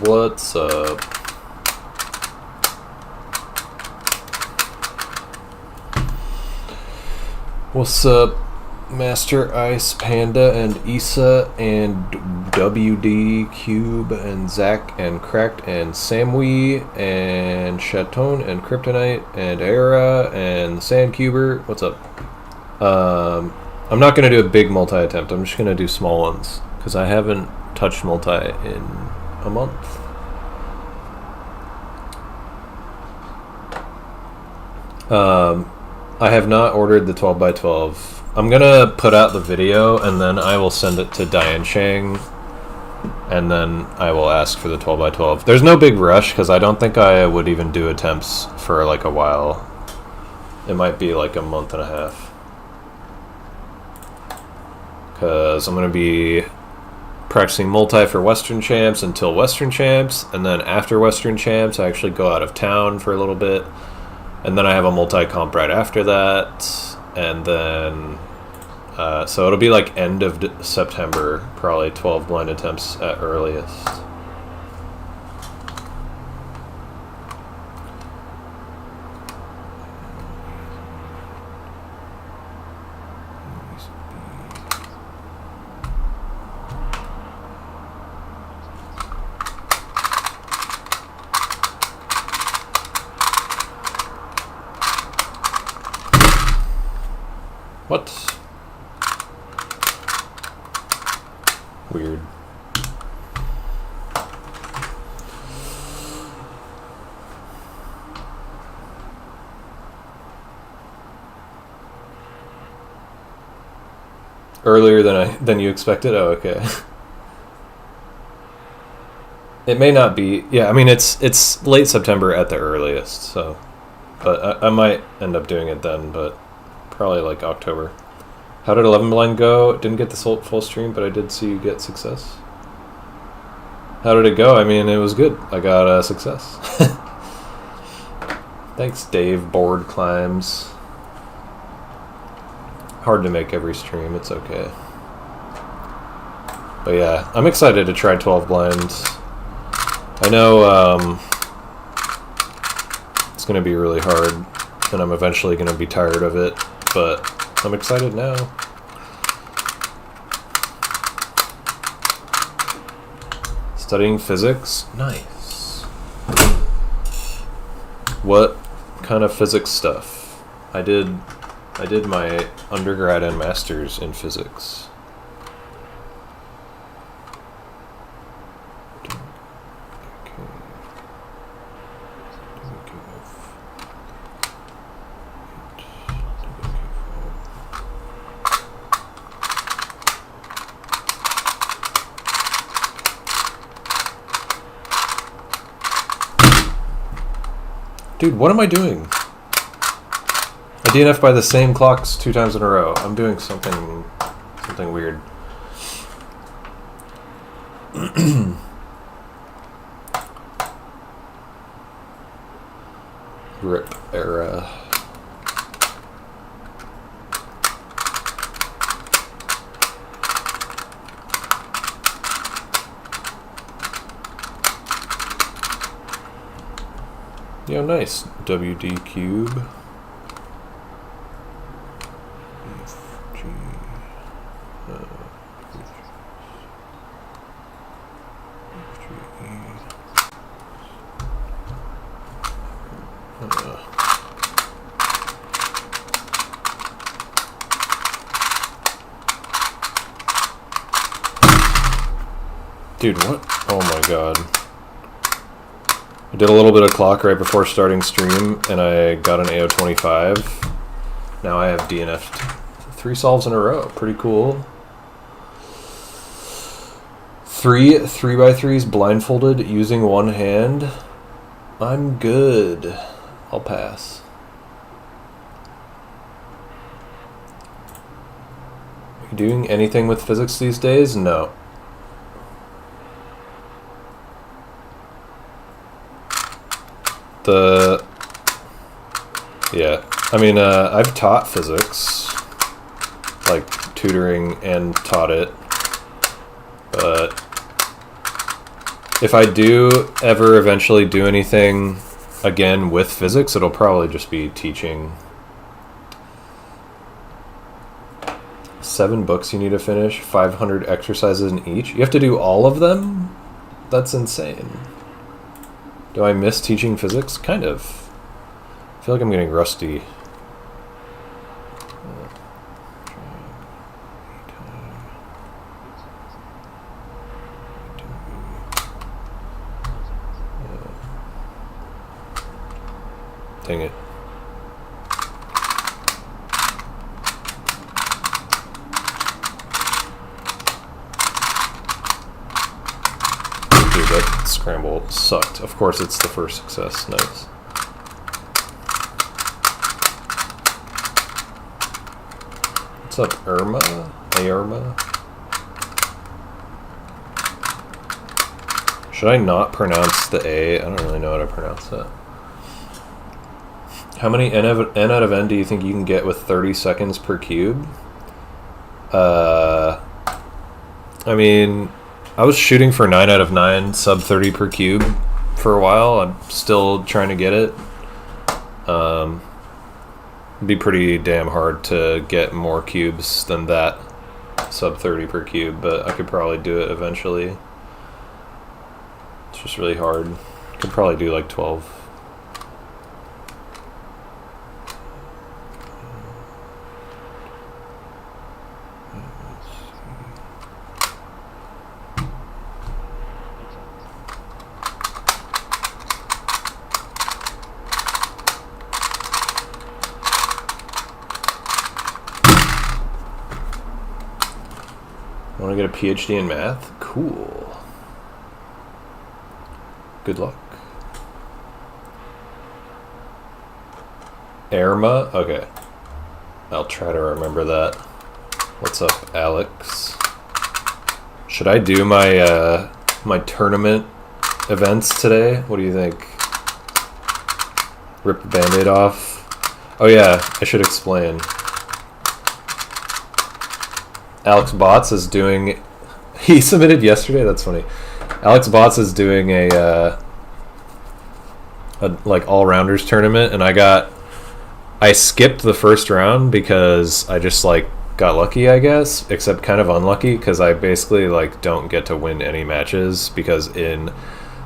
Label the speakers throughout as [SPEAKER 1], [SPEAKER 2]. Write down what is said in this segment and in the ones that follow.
[SPEAKER 1] What's up? What's up, Master Ice Panda and Issa and WD Cube and Zach and Cracked and Samwee and Chaton and Kryptonite and Era and Sandcuber? What's up? I'm not going to do a big multi-attempt. I'm just going to do small ones because I haven't touched multi in a month. I have not ordered the 12x12. I'm gonna put out the video and then I will send it to Diane Chang and then I will ask for the 12x12. There's no big rush because I don't think I would even do attempts for like a while. It might be like a month and a half because I'm gonna be practicing multi for Western Champs until Western Champs, and then after Western Champs I actually go out of town for a little bit, and then I have a multi-comp right after that, and then so it'll be like end of September, probably 12 blind attempts at earliest. What? Weird. Earlier than you expected? Oh, okay. It may not be. Yeah, I mean it's late September at the earliest, so but I might end up doing it then, but probably like October. How did 11 blind go? Didn't get the full stream, but I did see you get success. How did it go? I mean, it was good. I got a success. Thanks, Dave. Board climbs. Hard to make every stream. It's okay. But yeah, I'm excited to try 12 blinds. I know it's going to be really hard, and I'm eventually going to be tired of it. But I'm excited now. Studying physics? Nice. What kind of physics stuff? I did my undergrad and master's in physics. Dude, what am I doing? I DNF by the same clocks 2 times in a row. I'm doing something weird. RIP era. Yo, nice. WD cube. Dude, what? Oh my god. I did a little bit of clock right before starting stream, and I got an AO25. Now I have DNF'd 3 solves in a row. Pretty cool. 3 3x3s blindfolded using one hand. I'm good. I'll pass. Are you doing anything with physics these days? No. Yeah, I mean, I've taught physics, like tutoring and taught it, but if I do ever eventually do anything again with physics, it'll probably just be teaching. 7 books you need to finish, 500 exercises in each. You have to do all of them? That's insane. Do I miss teaching physics? Kind of. I feel like I'm getting rusty. Dang it. Dude, that scramble sucked. Of course, it's the first success. Nice. What's up, Irma? Irma? Should I not pronounce the A? I don't really know how to pronounce that. How many N out of N do you think you can get with 30 seconds per cube? I mean, I was shooting for 9 out of 9, sub 30 per cube for a while. I'm still trying to get it. It'd be pretty damn hard to get more cubes than that, sub 30 per cube, but I could probably do it eventually. It's just really hard. Could probably do like 12. Want to get a PhD in math? Cool. Good luck. Irma? Okay. I'll try to remember that. What's up, Alex? Should I do my my tournament events today? What do you think? Rip the Band-Aid off? Oh yeah, I should explain. Alex Bots is doing... He submitted yesterday? That's funny. Alex Bots is doing a like all-rounders tournament, and I skipped the first round because I just like got lucky, I guess, except kind of unlucky because I basically like don't get to win any matches because in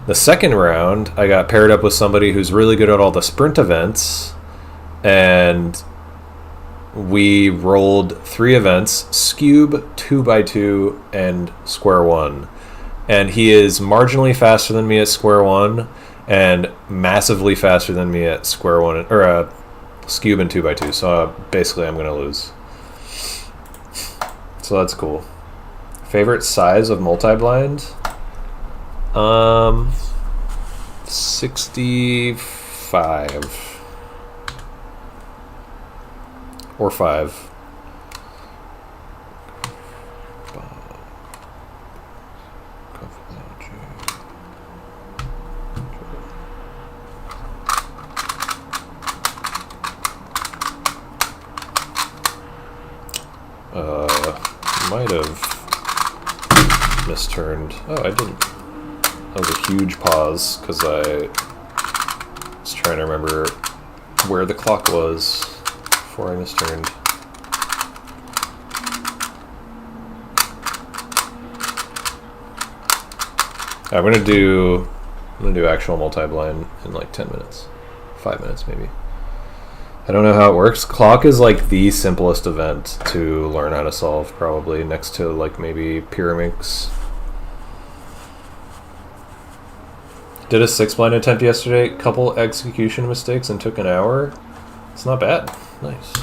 [SPEAKER 1] the second round I got paired up with somebody who's really good at all the sprint events, and we rolled 3 events: Scube, 2x2, and Square One. And he is marginally faster than me at Square One and massively faster than me at Square One, or Scube and 2x2. So basically I'm going to lose. So that's cool. Favorite size of multi-blind? 65. Or 5. Might have misturned. Oh, I didn't. That was a huge pause because I was trying to remember where the clock was before I misturned. I'm gonna do actual multi-blind in like 10 minutes, 5 minutes maybe. I don't know how it works. Clock is like the simplest event to learn how to solve, probably, next to like maybe Pyraminx. Did a 6-blind attempt yesterday, couple execution mistakes, and took an hour. It's not bad. Nice.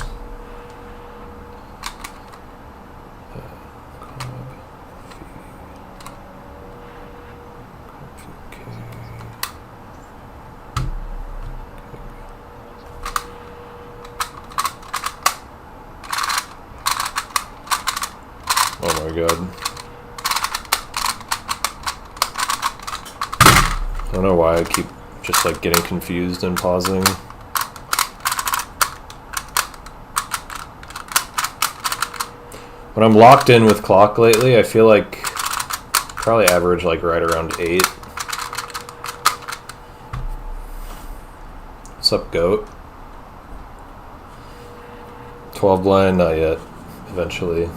[SPEAKER 1] my god. I don't know why I keep just like getting confused and pausing. When I'm locked in with clock lately, I feel like probably average like right around 8. What's up, goat? 12 blind, not yet. Eventually.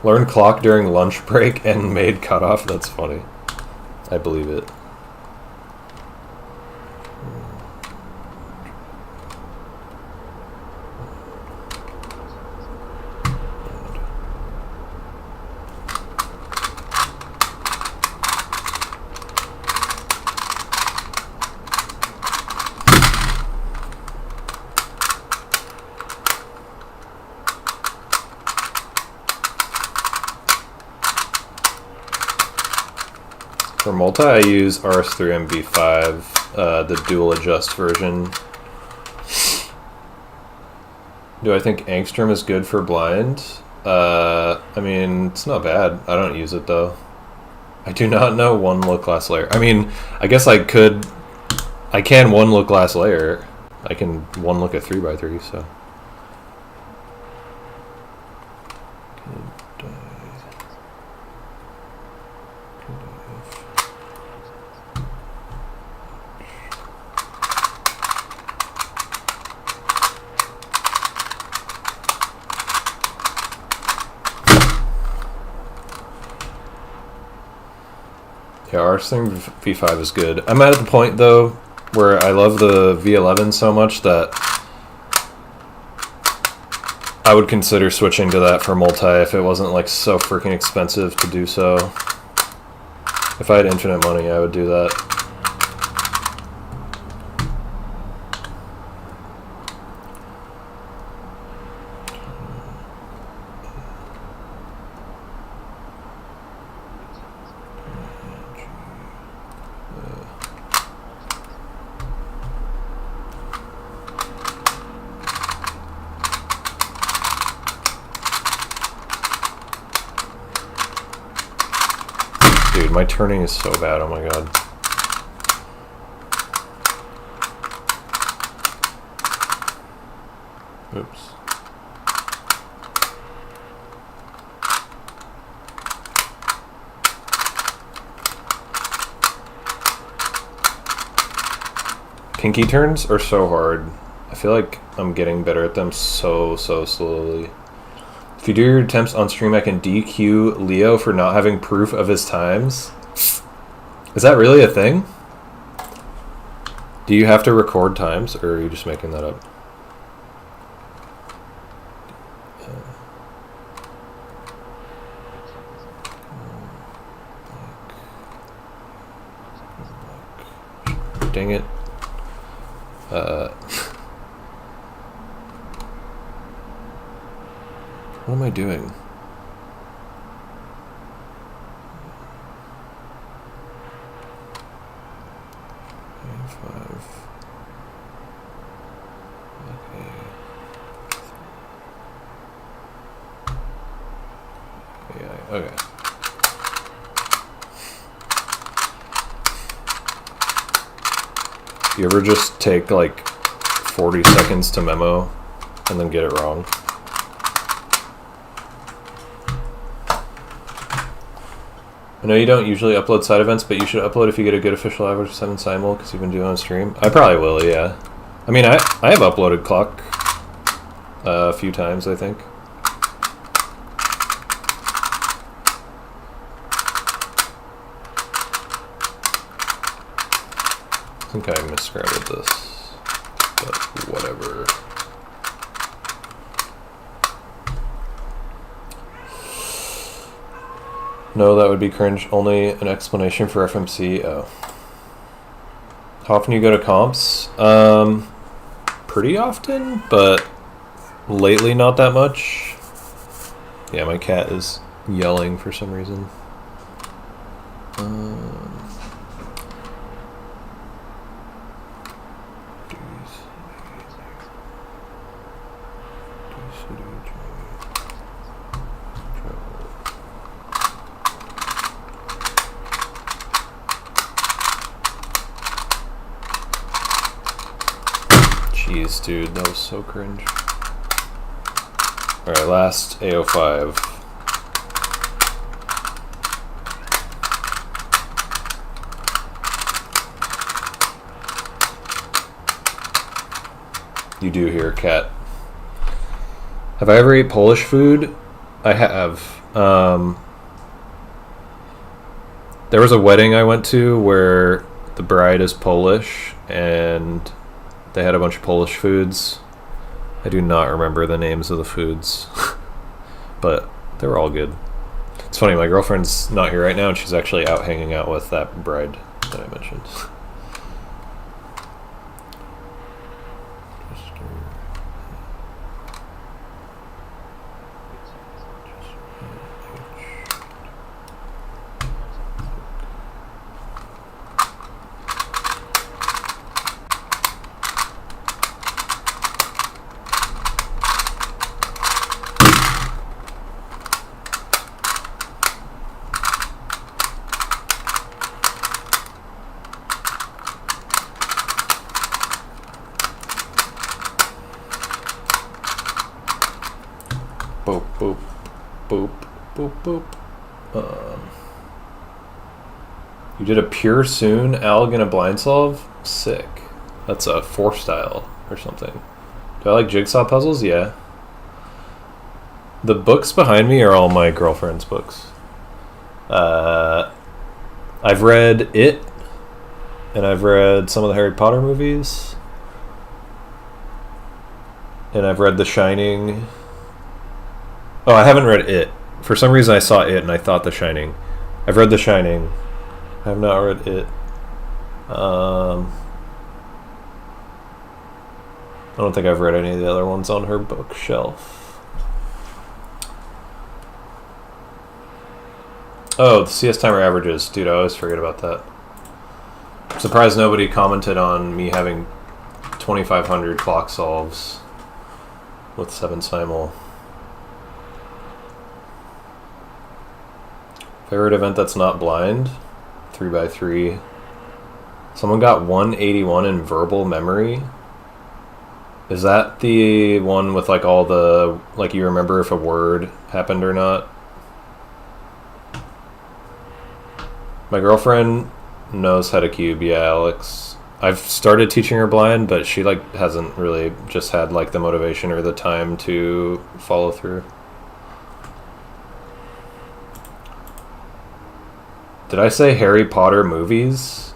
[SPEAKER 1] Learned clock during lunch break and made cutoff. That's funny. I believe it. For multi, I use RS3MV5, the dual adjust version. Do I think Angstrom is good for blind? I mean, it's not bad. I don't use it though. I do not know one look glass layer. I mean, I guess I can one look glass layer. I can one look a 3x3, so. Yeah, RS3V5 is good. I'm at the point though where I love the V11 so much that I would consider switching to that for multi if it wasn't like so freaking expensive to do so. If I had infinite money, I would do that. Dude, my turning is so bad, oh my god. Oops. Pinky turns are so hard. I feel like I'm getting better at them so slowly. If you do your attempts on stream, I can DQ Leo for not having proof of his times. Is that really a thing? Do you have to record times, or are you just making that up? Dang it. What am I doing? Five. Okay. Yeah, okay. You ever just take like 40 seconds to memo and then get it wrong? I know you don't usually upload side events, but you should upload if you get a good official average of 7 simul, because you've been doing it on stream. I probably will, yeah. I mean, I have uploaded clock a few times, I think. I think I mis-scrambled this, but whatever. No, that would be cringe. Only an explanation for FMC. Oh. How often you go to comps? Pretty often, but lately not that much. Yeah, my cat is yelling for some reason. Jeez, dude, that was so cringe. Alright, last AO5. You do hear cat. Have I ever ate Polish food? I have. There was a wedding I went to where the bride is Polish and they had a bunch of Polish foods. I do not remember the names of the foods, but they were all good. It's funny, my girlfriend's not here right now and she's actually out hanging out with that bride that I mentioned. Boop, boop, boop, boop, boop. You did a pure Soon Alg and a blind solve? Sick. That's a 4-style or something. Do I like jigsaw puzzles? Yeah. The books behind me are all my girlfriend's books. I've read It, and I've read some of the Harry Potter movies, and I've read The Shining. Oh, I haven't read It. For some reason I saw It and I thought The Shining. I've read The Shining. I have not read It. I don't think I've read any of the other ones on her bookshelf. Oh, the CS timer averages. Dude, I always forget about that. I'm surprised nobody commented on me having 2,500 clock solves with 7 simul. Favorite event that's not blind? 3x3. Someone got 181 in verbal memory. Is that the one with like all the, like you remember if a word happened or not? My girlfriend knows how to cube, yeah, Alex. I've started teaching her blind, but she like hasn't really just had like the motivation or the time to follow through. Did I say Harry Potter movies?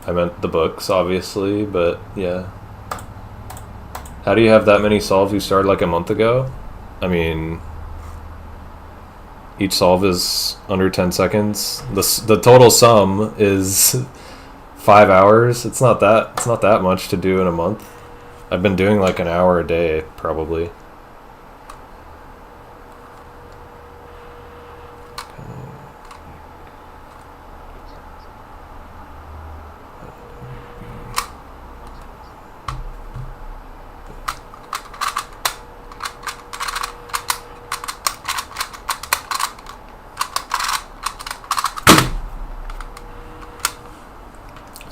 [SPEAKER 1] I meant the books, obviously, but yeah. How do you have that many solves you started like a month ago? I mean, each solve is under 10 seconds. The total sum is 5 hours. It's not that much to do in a month. I've been doing like an hour a day, probably.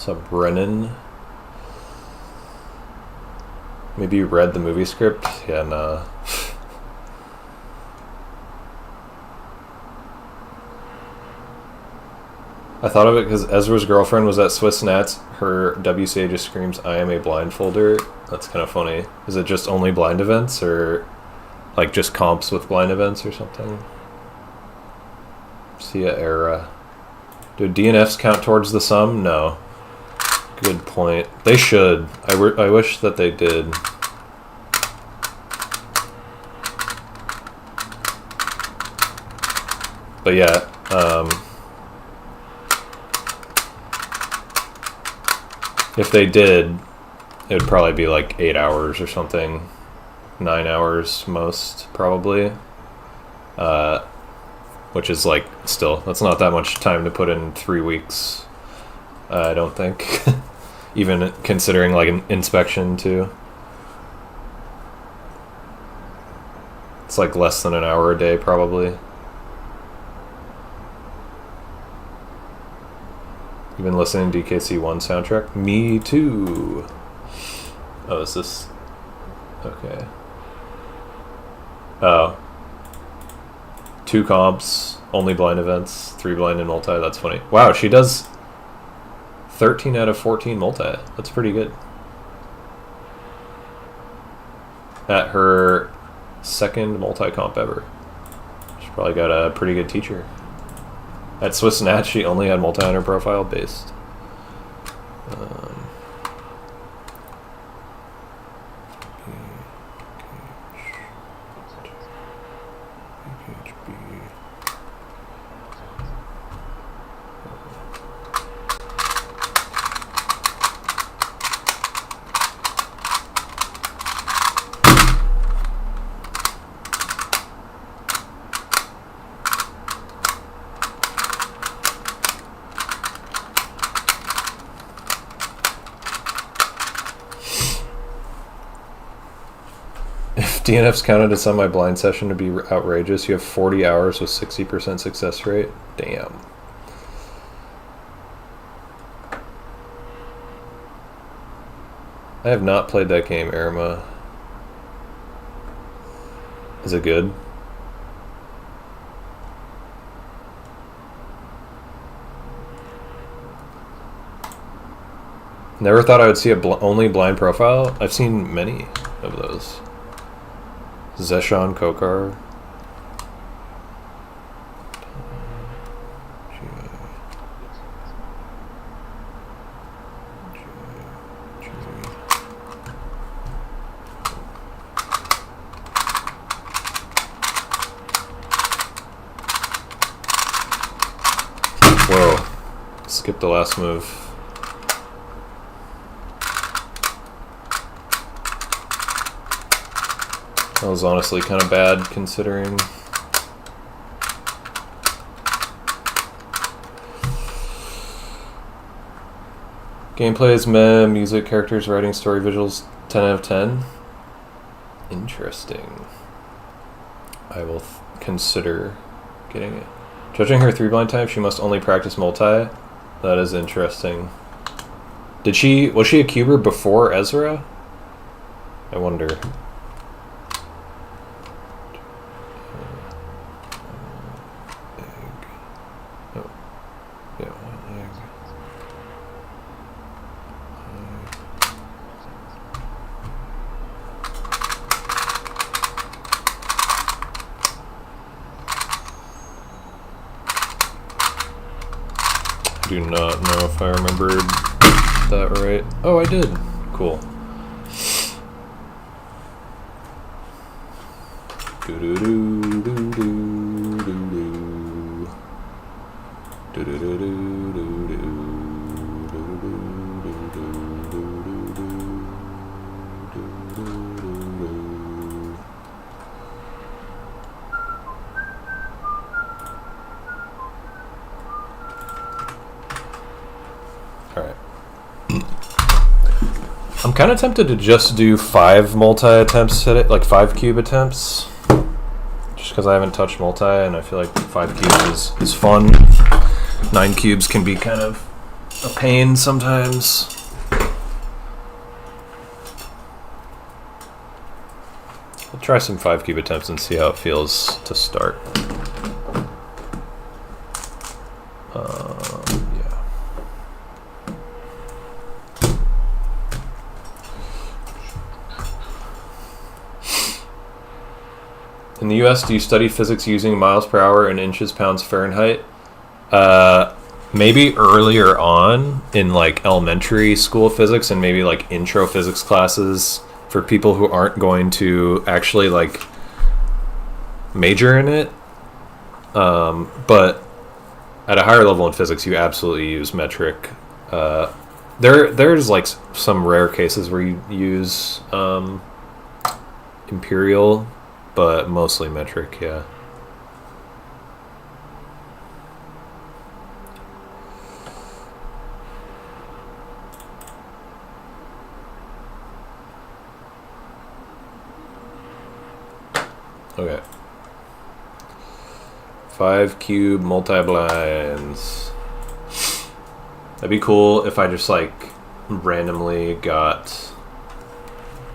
[SPEAKER 1] What's up, Brennan? Maybe you read the movie script? Yeah, nah. I thought of it because Ezra's girlfriend was at Swiss Nats. Her WCA just screams, "I am a blindfolder." That's kind of funny. Is it just only blind events, or like just comps with blind events or something? See ya, era. Do DNFs count towards the sum? No. Good point. They should. I wish that they did. But yeah, if they did, it would probably be like 8 hours or something. 9 hours most, probably. Which is like, still, that's not that much time to put in 3 weeks. I don't think. Even considering like an inspection too. It's like less than an hour a day probably. You've been listening to DKC1 soundtrack? Me too. Oh, is this... Okay. Oh. 2 comps, only blind events, 3 blind and multi. That's funny. Wow, she does 13 out of 14 multi. That's pretty good. At her 2nd multi-comp ever. She's probably got a pretty good teacher. At Swiss Nat, she only had multi on her profile based. DNF's counted as on my blind session to be outrageous. You have 40 hours with 60% success rate. Damn. I have not played that game, Irma. Is it good? Never thought I would see a only blind profile. I've seen many of those. Zeshan Kokar. Whoa. Skipped the last move. That was honestly kind of bad considering. Gameplay is meh, music, characters, writing, story, visuals, 10 out of 10. Interesting. I will consider getting it. Judging her 3 blind type, she must only practice multi. That is interesting. Was she a cuber before Ezra? I wonder. Do not know if I remembered that right. Oh, I did. Cool. I'm kind of tempted to just do 5 multi attempts at it, like 5 cube attempts, just because I haven't touched multi, and I feel like 5 cubes is fun. 9 cubes can be kind of a pain sometimes. I'll try some 5 cube attempts and see how it feels to start. In the US, do you study physics using miles per hour and inches, pounds, Fahrenheit? Maybe earlier on in like elementary school physics and maybe like intro physics classes for people who aren't going to actually like major in it. But at a higher level in physics, you absolutely use metric. There's like some rare cases where you use imperial, but mostly metric, yeah. Okay. 5 cube multi-blinds. That'd be cool if I just like randomly got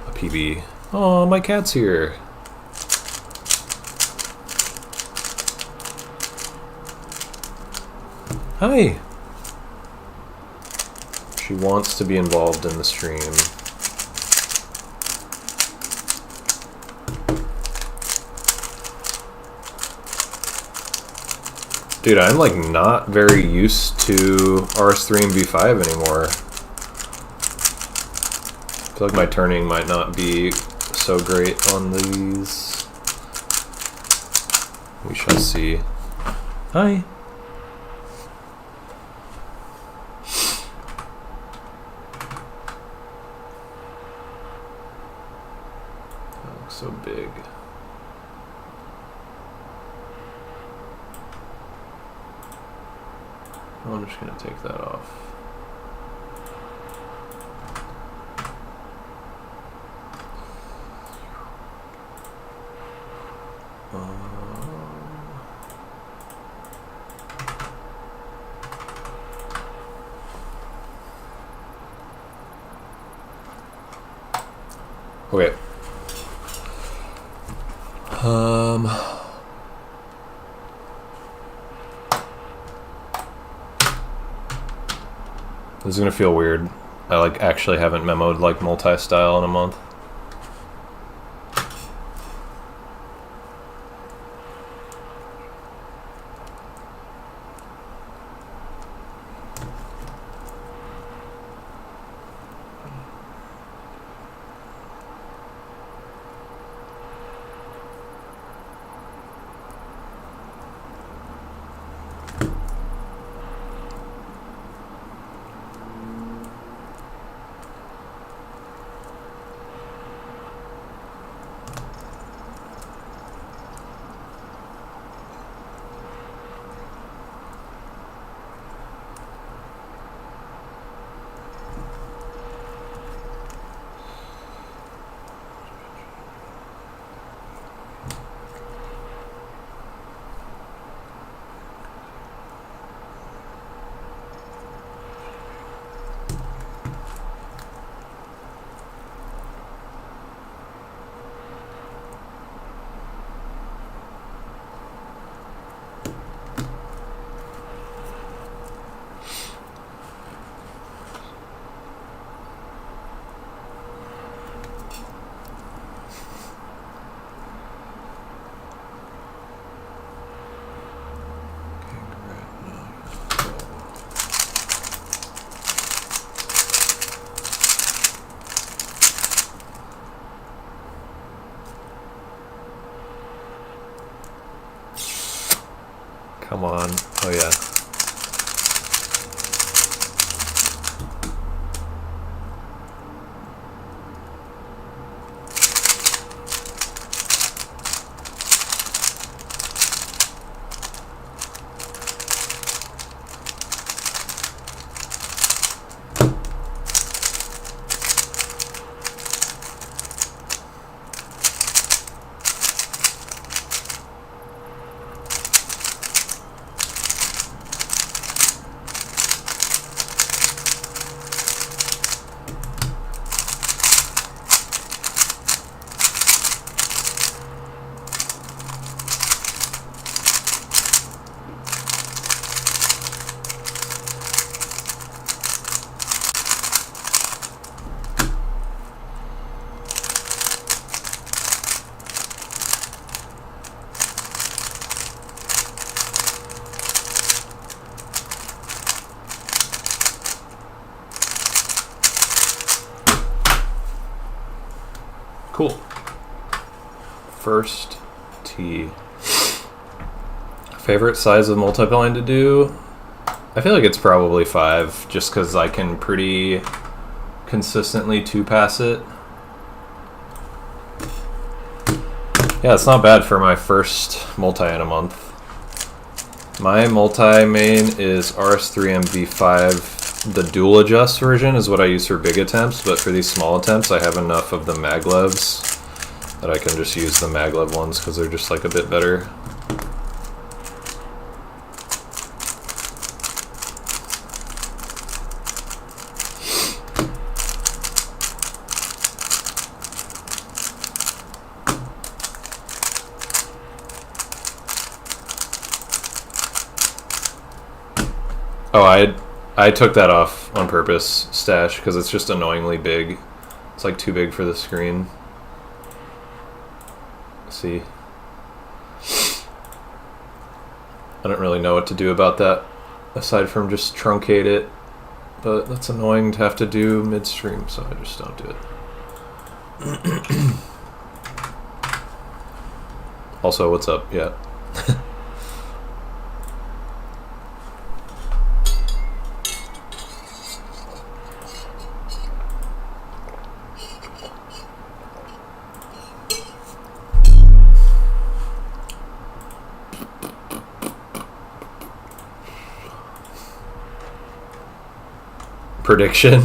[SPEAKER 1] a PB. Oh, my cat's here. Hi. She wants to be involved in the stream. Dude, I'm like not very used to RS3 and V5 anymore. I feel like my turning might not be so great on these. We shall see. Hi. That looks so big. I'm just going to take that off. Okay. This is gonna feel weird. I like actually haven't memoed like multi-style in a month. Come on. Oh yeah. Cool. First tee. Favorite size of multi-blind to do? I feel like it's probably 5, just because I can pretty consistently 2-pass it. Yeah, it's not bad for my first multi in a month. My multi main is RS3 MV5. The dual adjust version is what I use for big attempts, but for these small attempts I have enough of the maglevs that I can just use the maglev ones because they're just like a bit better. Oh, I took that off on purpose, Stash, because it's just annoyingly big. It's like too big for the screen. See? I don't really know what to do about that, aside from just truncate it. But that's annoying to have to do midstream, so I just don't do it. Also, what's up? Yeah. Prediction.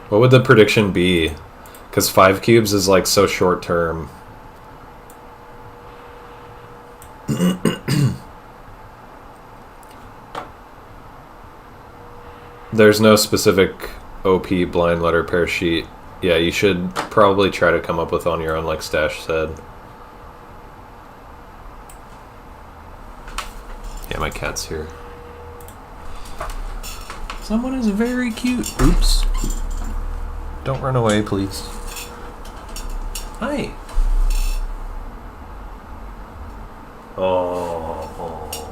[SPEAKER 1] What would the prediction be? Because 5 cubes is like so short term. There's no specific OP blind letter pair sheet. Yeah, you should probably try to come up with on your own, like Stash said. Yeah, my cat's here. Someone is very cute. Oops. Don't run away, please. Hi. Oh.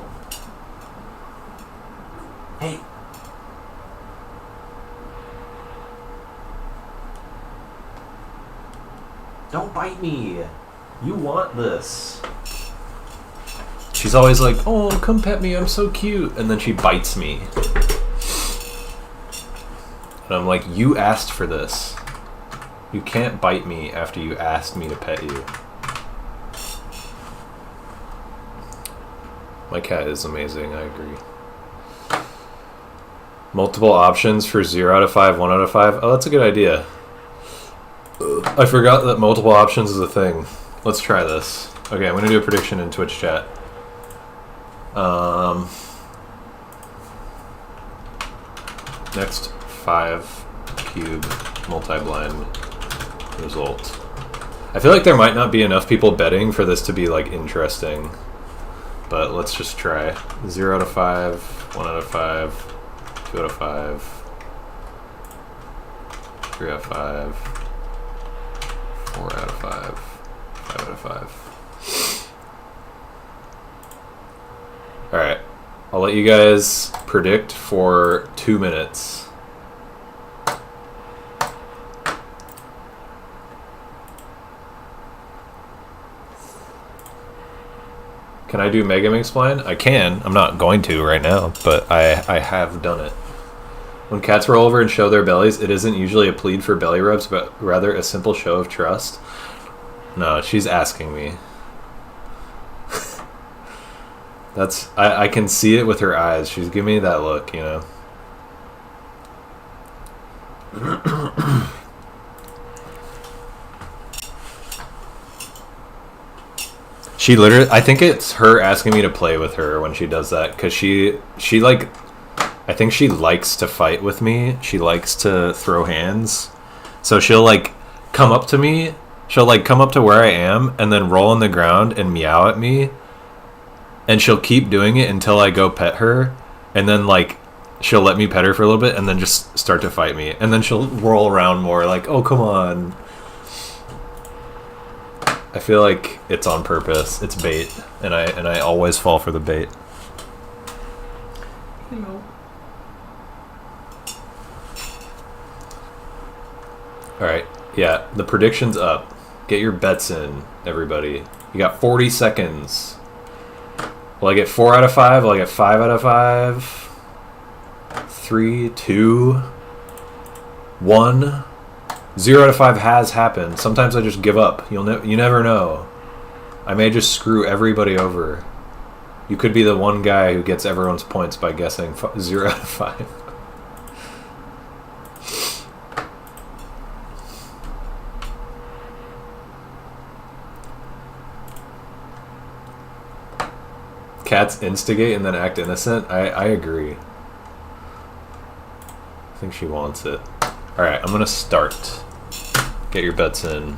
[SPEAKER 1] Hey. Don't bite me. You want this. She's always like, oh, come pet me, I'm so cute. And then she bites me. And I'm like, you asked for this. You can't bite me after you asked me to pet you. My cat is amazing, I agree. Multiple options for 0 out of 5, 1 out of 5. Oh, that's a good idea. I forgot that multiple options is a thing. Let's try this. Okay, I'm going to do a prediction in Twitch chat. Next 5 cube multi-blind result. I feel like there might not be enough people betting for this to be like interesting. But let's just try. 0 out of 5, 1 out of 5, 2 out of 5, 3 out of 5, 4 out of 5, 5 out of 5. Alright. I'll let you guys predict for 2 minutes. Can I do Mega Mix Blind? I can. I'm not going to right now, but I have done it. When cats roll over and show their bellies, it isn't usually a plead for belly rubs, but rather a simple show of trust. No, she's asking me. That's I can see it with her eyes. She's giving me that look, you know. She literally, I think it's her asking me to play with her when she does that, because she like, I think she likes to fight with me. She likes to throw hands. So she'll like come up to me. She'll like come up to where I am and then roll on the ground and meow at me. And she'll keep doing it until I go pet her. And then like she'll let me pet her for a little bit and then just start to fight me. And then she'll roll around more like, oh, come on. I feel like it's on purpose. It's bait. And I always fall for the bait. Hello. Alright, yeah, the prediction's up. Get your bets in, everybody. You got 40 seconds. Will I get 4 out of 5? Will I get 5 out of 5? 3, 2, 1. 0 out of 5 has happened. Sometimes I just give up. You never know. I may just screw everybody over. You could be the one guy who gets everyone's points by guessing 0 out of 5. Cats instigate and then act innocent? I agree. I think she wants it. Alright, I'm gonna start. Get your bets in.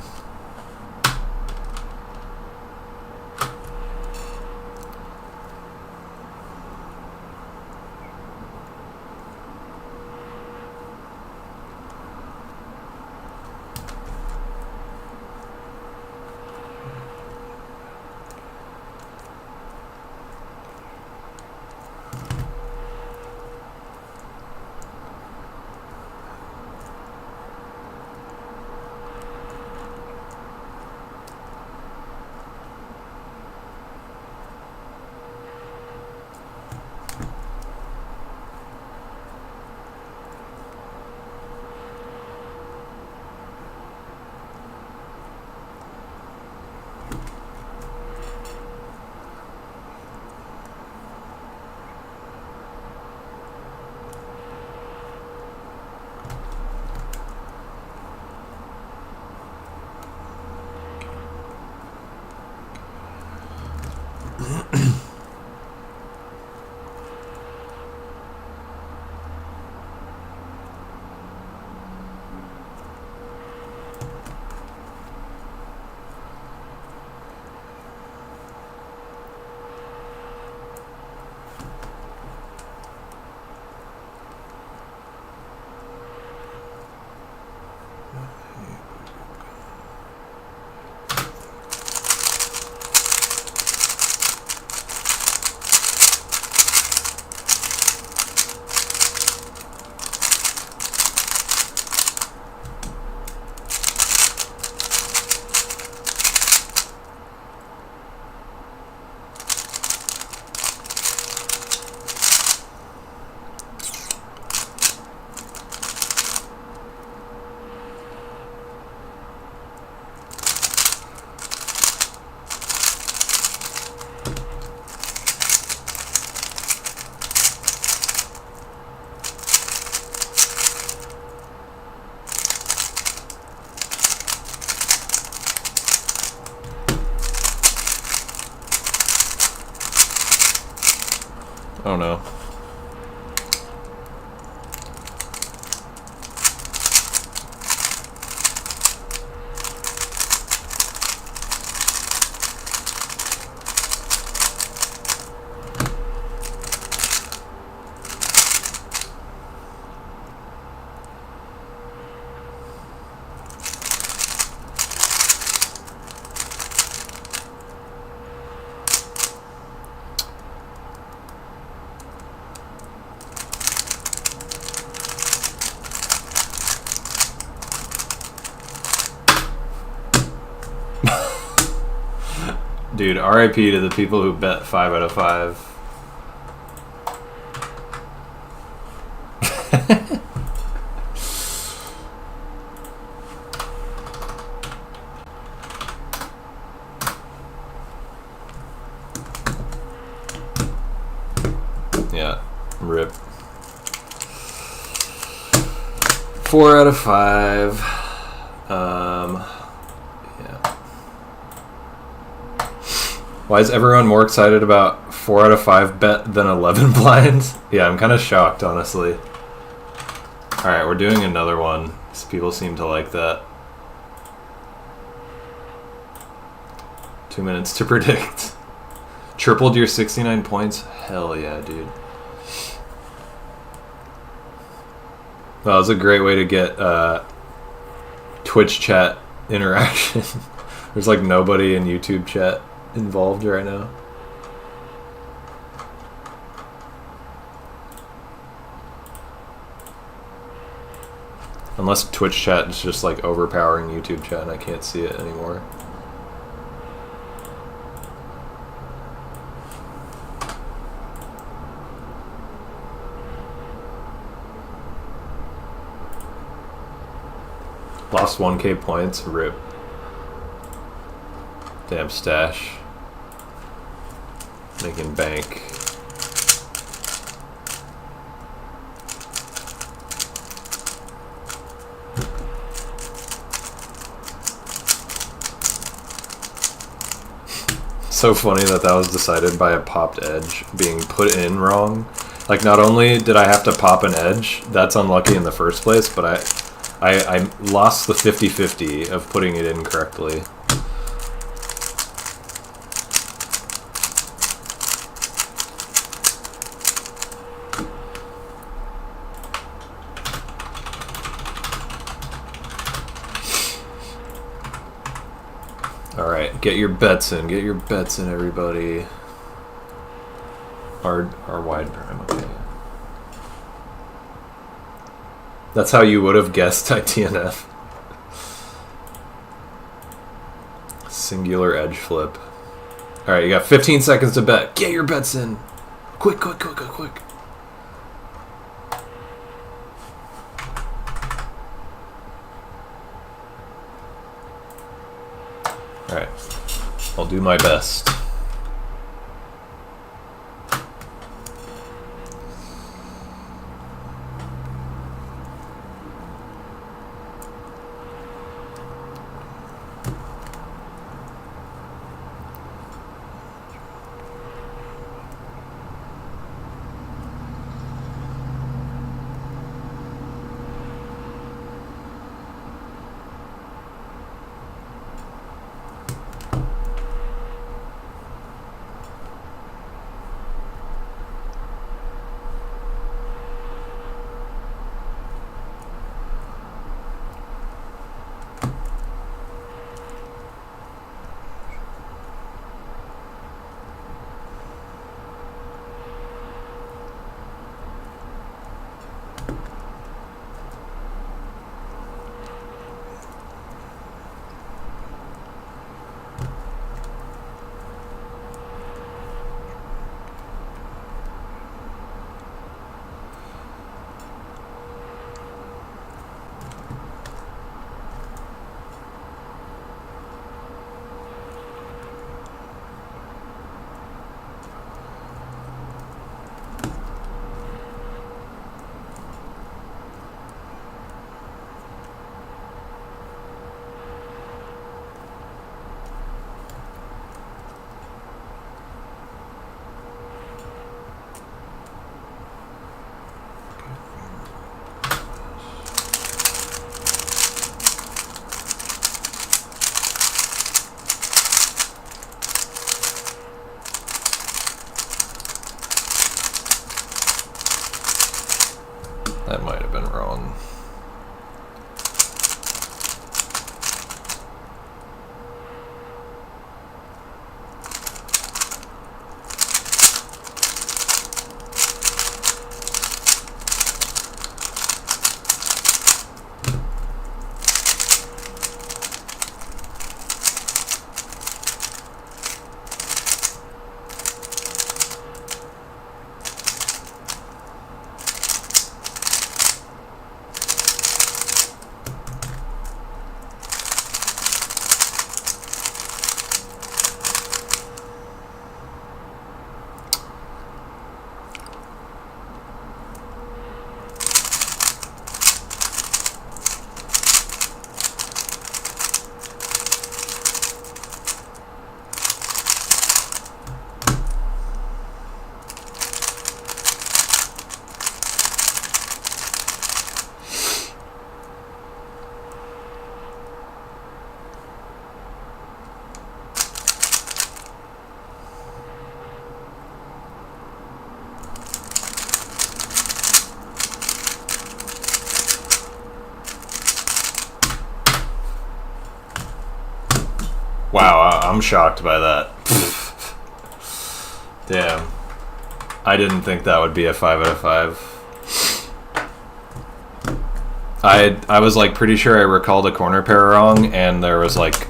[SPEAKER 1] Oh no. Dude, RIP to the people who bet 5 out of 5. Yeah, rip. 4 out of 5. Why is everyone more excited about 4 out of 5 bet than 11 blinds? Yeah, I'm kind of shocked, honestly. Alright, we're doing another one. People seem to like that. 2 minutes to predict. Tripled your 69 points? Hell yeah, dude. That was a great way to get Twitch chat interaction. There's like nobody in YouTube chat involved right now. Unless Twitch chat is just like overpowering YouTube chat and I can't see it anymore. Lost 1K points, rip. Damn stash. Making bank. So funny that was decided by a popped edge being put in wrong. Like, not only did I have to pop an edge, that's unlucky in the first place, but I lost the 50-50 of putting it in correctly. All right, get your bets in. Get your bets in, everybody. Our wide prime, okay. That's how you would have guessed ITNF. Singular edge flip. All right, you got 15 seconds to bet. Get your bets in. Quick, quick, quick, quick, quick. All right, I'll do my best. That might have been wrong. Wow, I'm shocked by that. Damn. I didn't think that would be a 5 out of 5. I was like pretty sure I recalled a corner pair wrong, and there was like,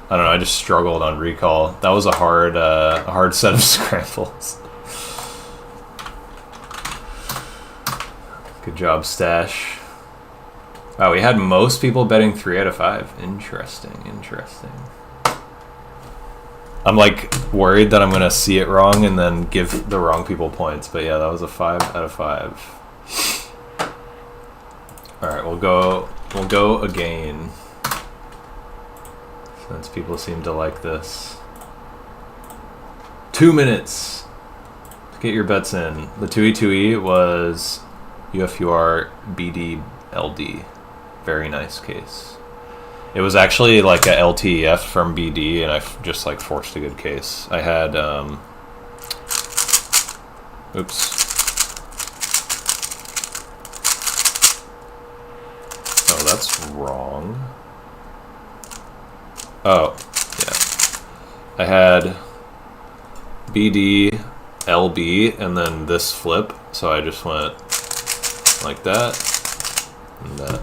[SPEAKER 1] I don't know, I just struggled on recall. That was a hard set of scrambles. Good job, Stash. Wow, we had most people betting 3 out of 5. Interesting, interesting. I'm like worried that I'm gonna see it wrong and then give the wrong people points, but yeah, that was a 5 out of 5. All right, we'll go again, since people seem to like this. 2 minutes to get your bets in. The 2E2E was UFUR BDLD.
[SPEAKER 2] Very nice case. It was actually like a LTEF from BD, and I just like forced a good case. I had, oops. Oh, that's wrong. Oh, yeah. I had BD, LB, and then this flip, so I just went like that, and that.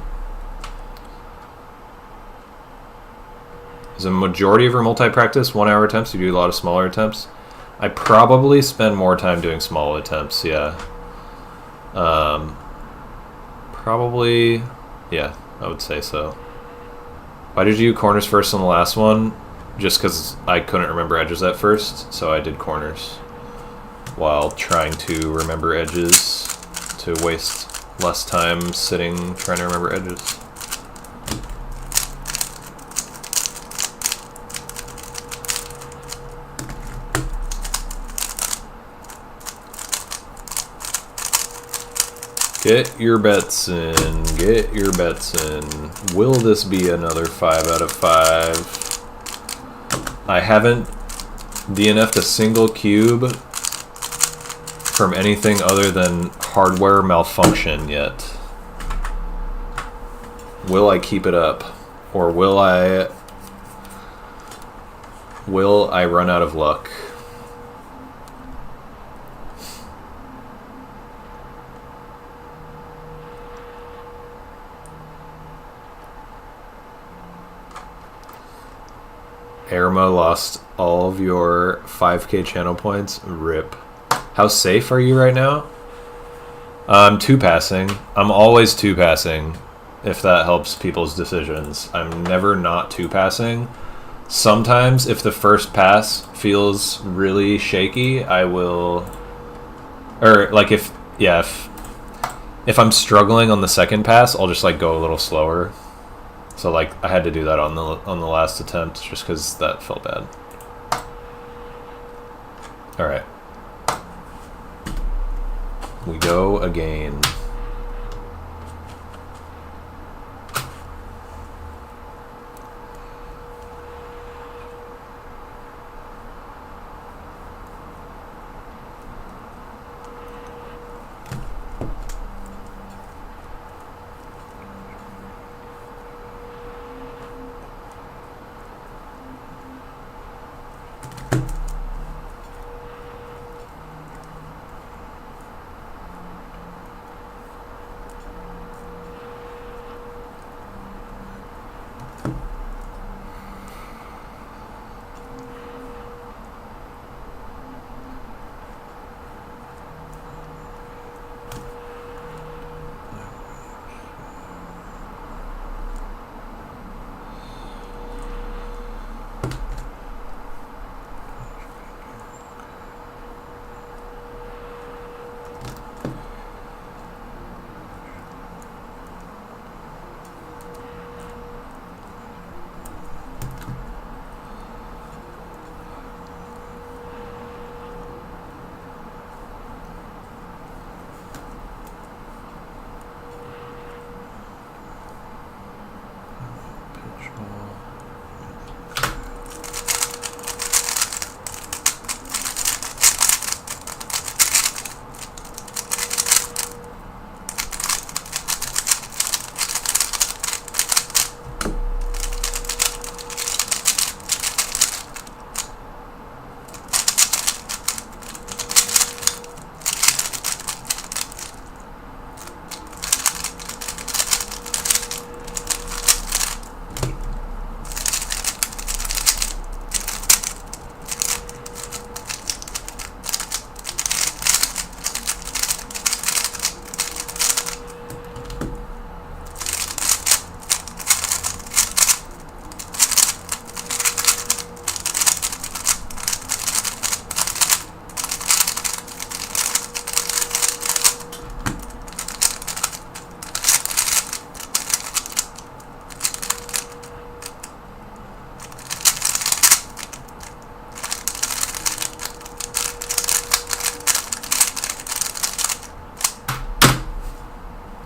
[SPEAKER 2] Is a majority of your multi-practice 1 hour attempts? You do a lot of smaller attempts? I probably spend more time doing small attempts, yeah. Probably, yeah, I would say so. Why did you do corners first on the last one? Just because I couldn't remember edges at first, so I did corners while trying to remember edges to waste less time sitting trying to remember edges. Get your bets in. Get your bets in. Will this be another 5 out of 5? I haven't DNF'd a single cube from anything other than hardware malfunction yet. Will I keep it up? Or will I run out of luck? Irma lost all of your 5K channel points. RIP. How safe are you right now? I'm 2-passing. I'm always 2-passing, if that helps people's decisions. I'm never not 2-passing. Sometimes, if the first pass feels really shaky, I will... Or, like, if I'm struggling on the second pass, I'll just, like, go a little slower. So, like, I had to do that on the last attempt just because that felt bad. All right. We go again.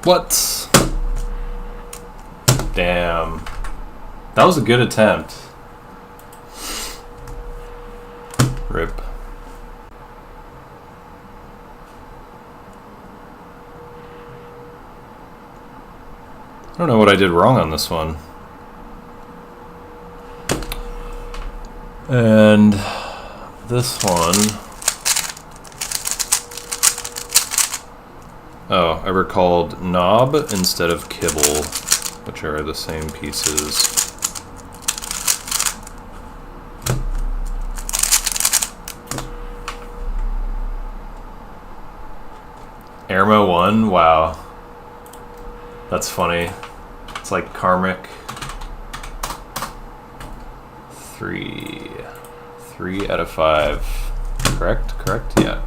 [SPEAKER 2] What? Damn. That was a good attempt. Rip. I don't know what I did wrong on this one. And this one... Oh, I recalled knob instead of kibble, which are the same pieces. Airmo 1? Wow. That's funny. It's like karmic. 3 out of 5. Correct? Correct? Yeah.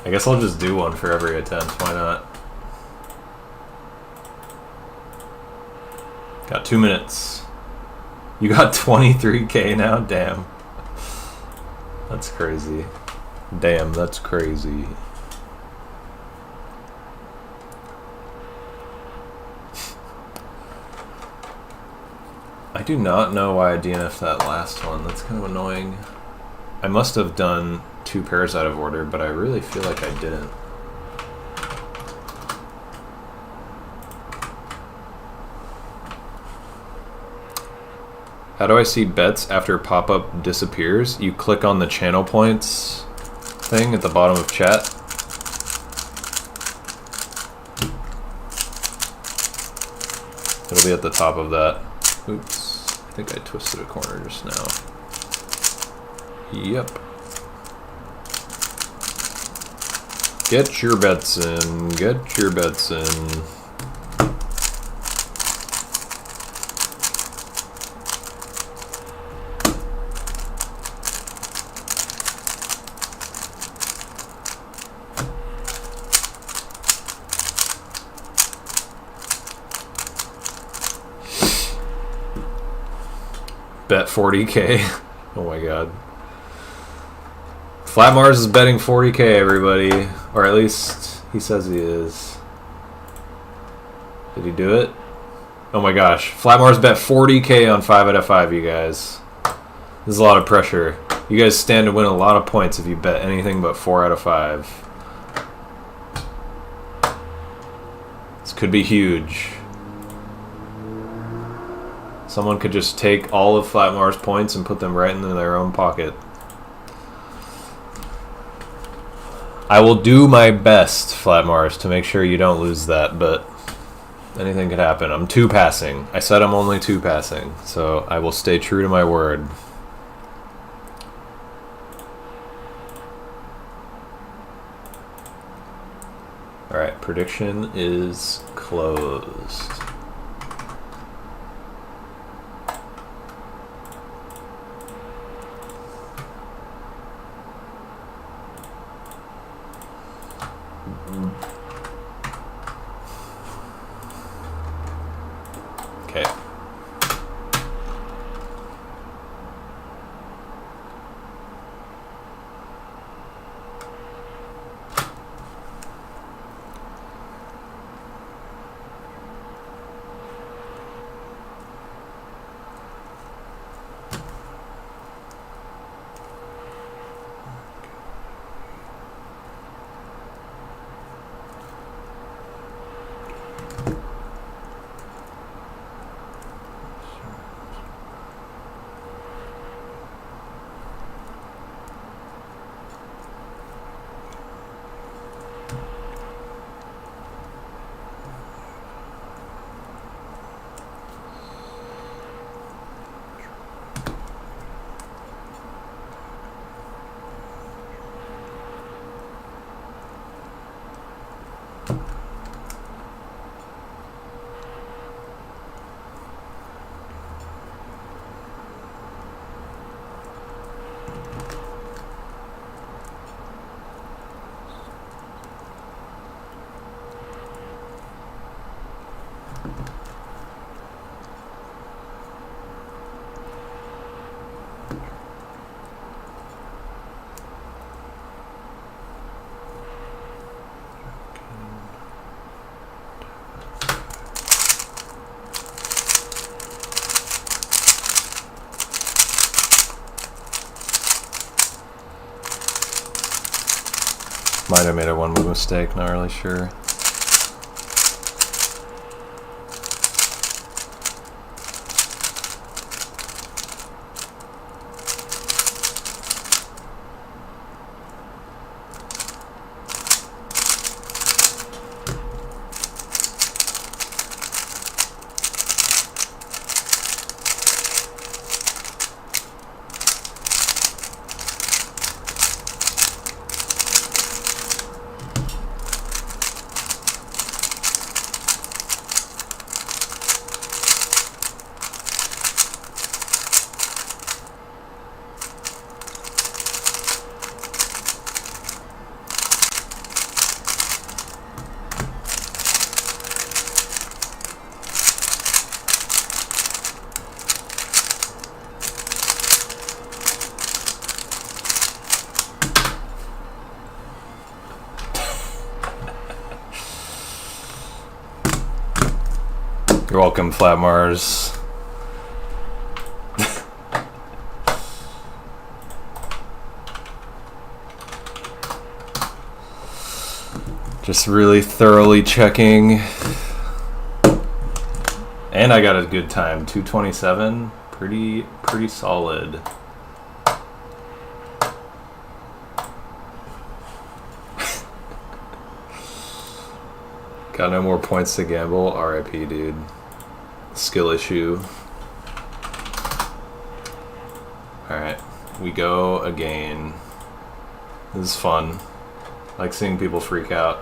[SPEAKER 2] I guess I'll just do one for every attempt. Why not? Got 2 minutes. You got 23K now? Damn. That's crazy. Damn, that's crazy. I do not know why I DNF'd that last one. That's kind of annoying. I must have done 2 pairs out of order, but I really feel like I didn't. How do I see bets after pop-up disappears? You click on the channel points thing at the bottom of chat. It'll be at the top of that. Oops, I think I twisted a corner just now. Yep. Get your bets in, get your bets in. Bet 40K. Oh my god. Flat Mars is betting 40K, everybody. Or at least he says he is. Did he do it? Oh my gosh. Flat Mars bet 40K on 5 out of 5, you guys. This is a lot of pressure. You guys stand to win a lot of points if you bet anything but 4 out of 5. This could be huge. Someone could just take all of Flat Mars points and put them right into their own pocket. I will do my best, Flat Mars, to make sure you don't lose that, but anything could happen. I'm 2 passing. I said I'm only 2 passing, so I will stay true to my word. Alright, prediction is closed. Okay. Might have made a one move mistake, not really sure. You're welcome, Flat Mars. Just really thoroughly checking. And I got a good time, 227. Pretty solid. Got no more points to gamble. RIP, dude. Skill issue. Alright, we go again. This is fun. I like seeing people freak out.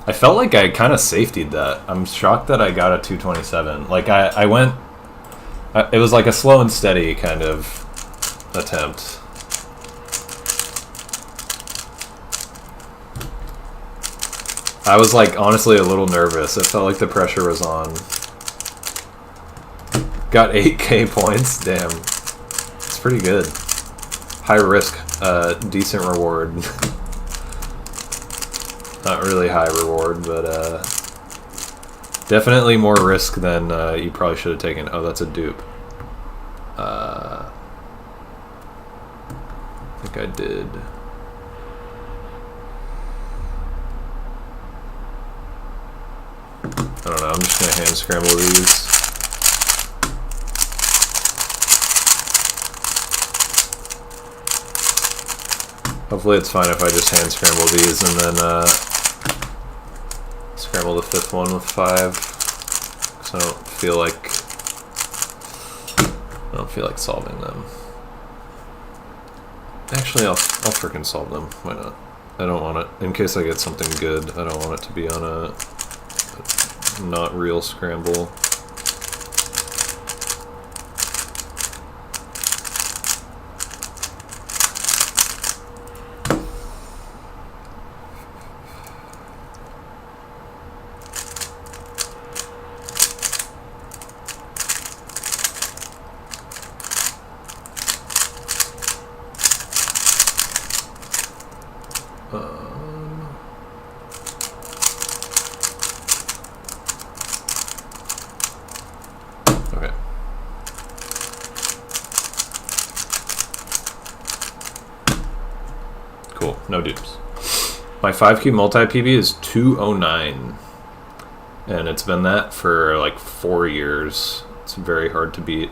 [SPEAKER 2] I felt like I kind of safetied that. I'm shocked that I got a 227. Like I went... it was like a slow and steady kind of attempt. I was like honestly a little nervous. It felt like the pressure was on. Got 8k points. Damn. It's pretty good. High risk, decent reward. Not really high reward, but definitely more risk than you probably should have taken. Oh, that's a dupe. I think I did. I don't know, I'm just gonna hand scramble these. Hopefully it's fine if I just hand scramble these and then scramble the fifth one with 5. Because I don't feel like solving them. Actually, I'll freaking solve them. Why not? I don't want it, in case I get something good, I don't want it to be on a not real scramble. Okay. Cool, no dupes. My 5Q multi-PB is 209. And it's been that for like 4 years. It's very hard to beat.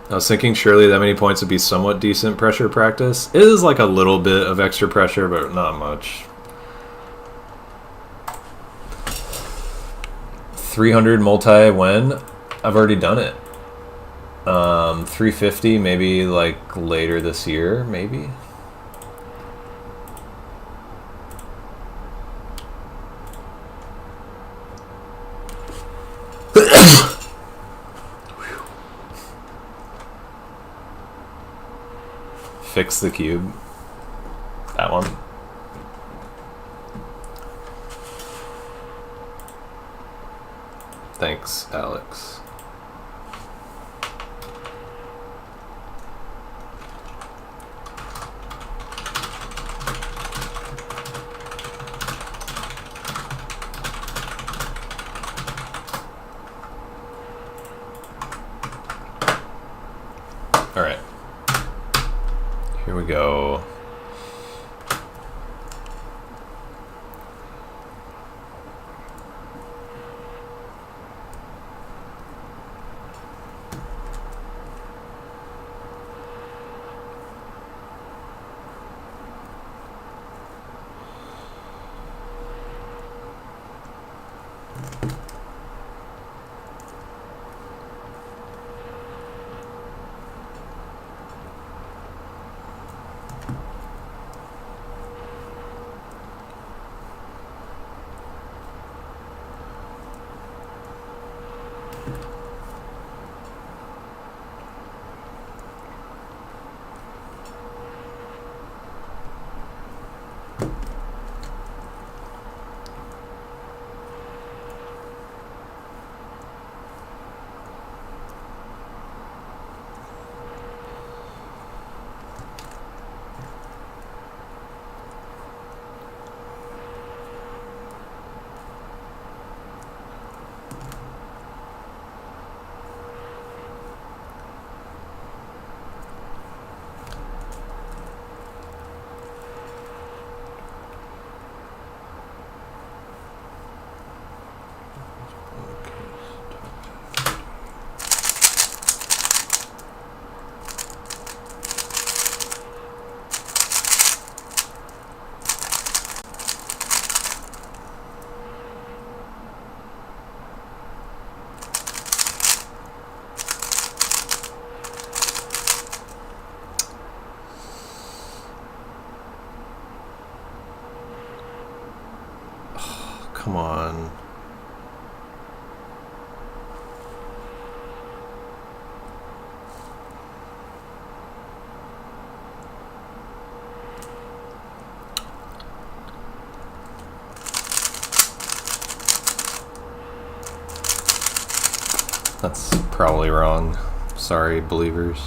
[SPEAKER 2] I was thinking surely that many points would be somewhat decent pressure practice. It is like a little bit of extra pressure, but not much. 300 multi when? I've already done it. 350 maybe like later this year, maybe. Fix the cube. That one. Thanks, Alex. All right. Here we go. Come on. That's probably wrong. Sorry, believers.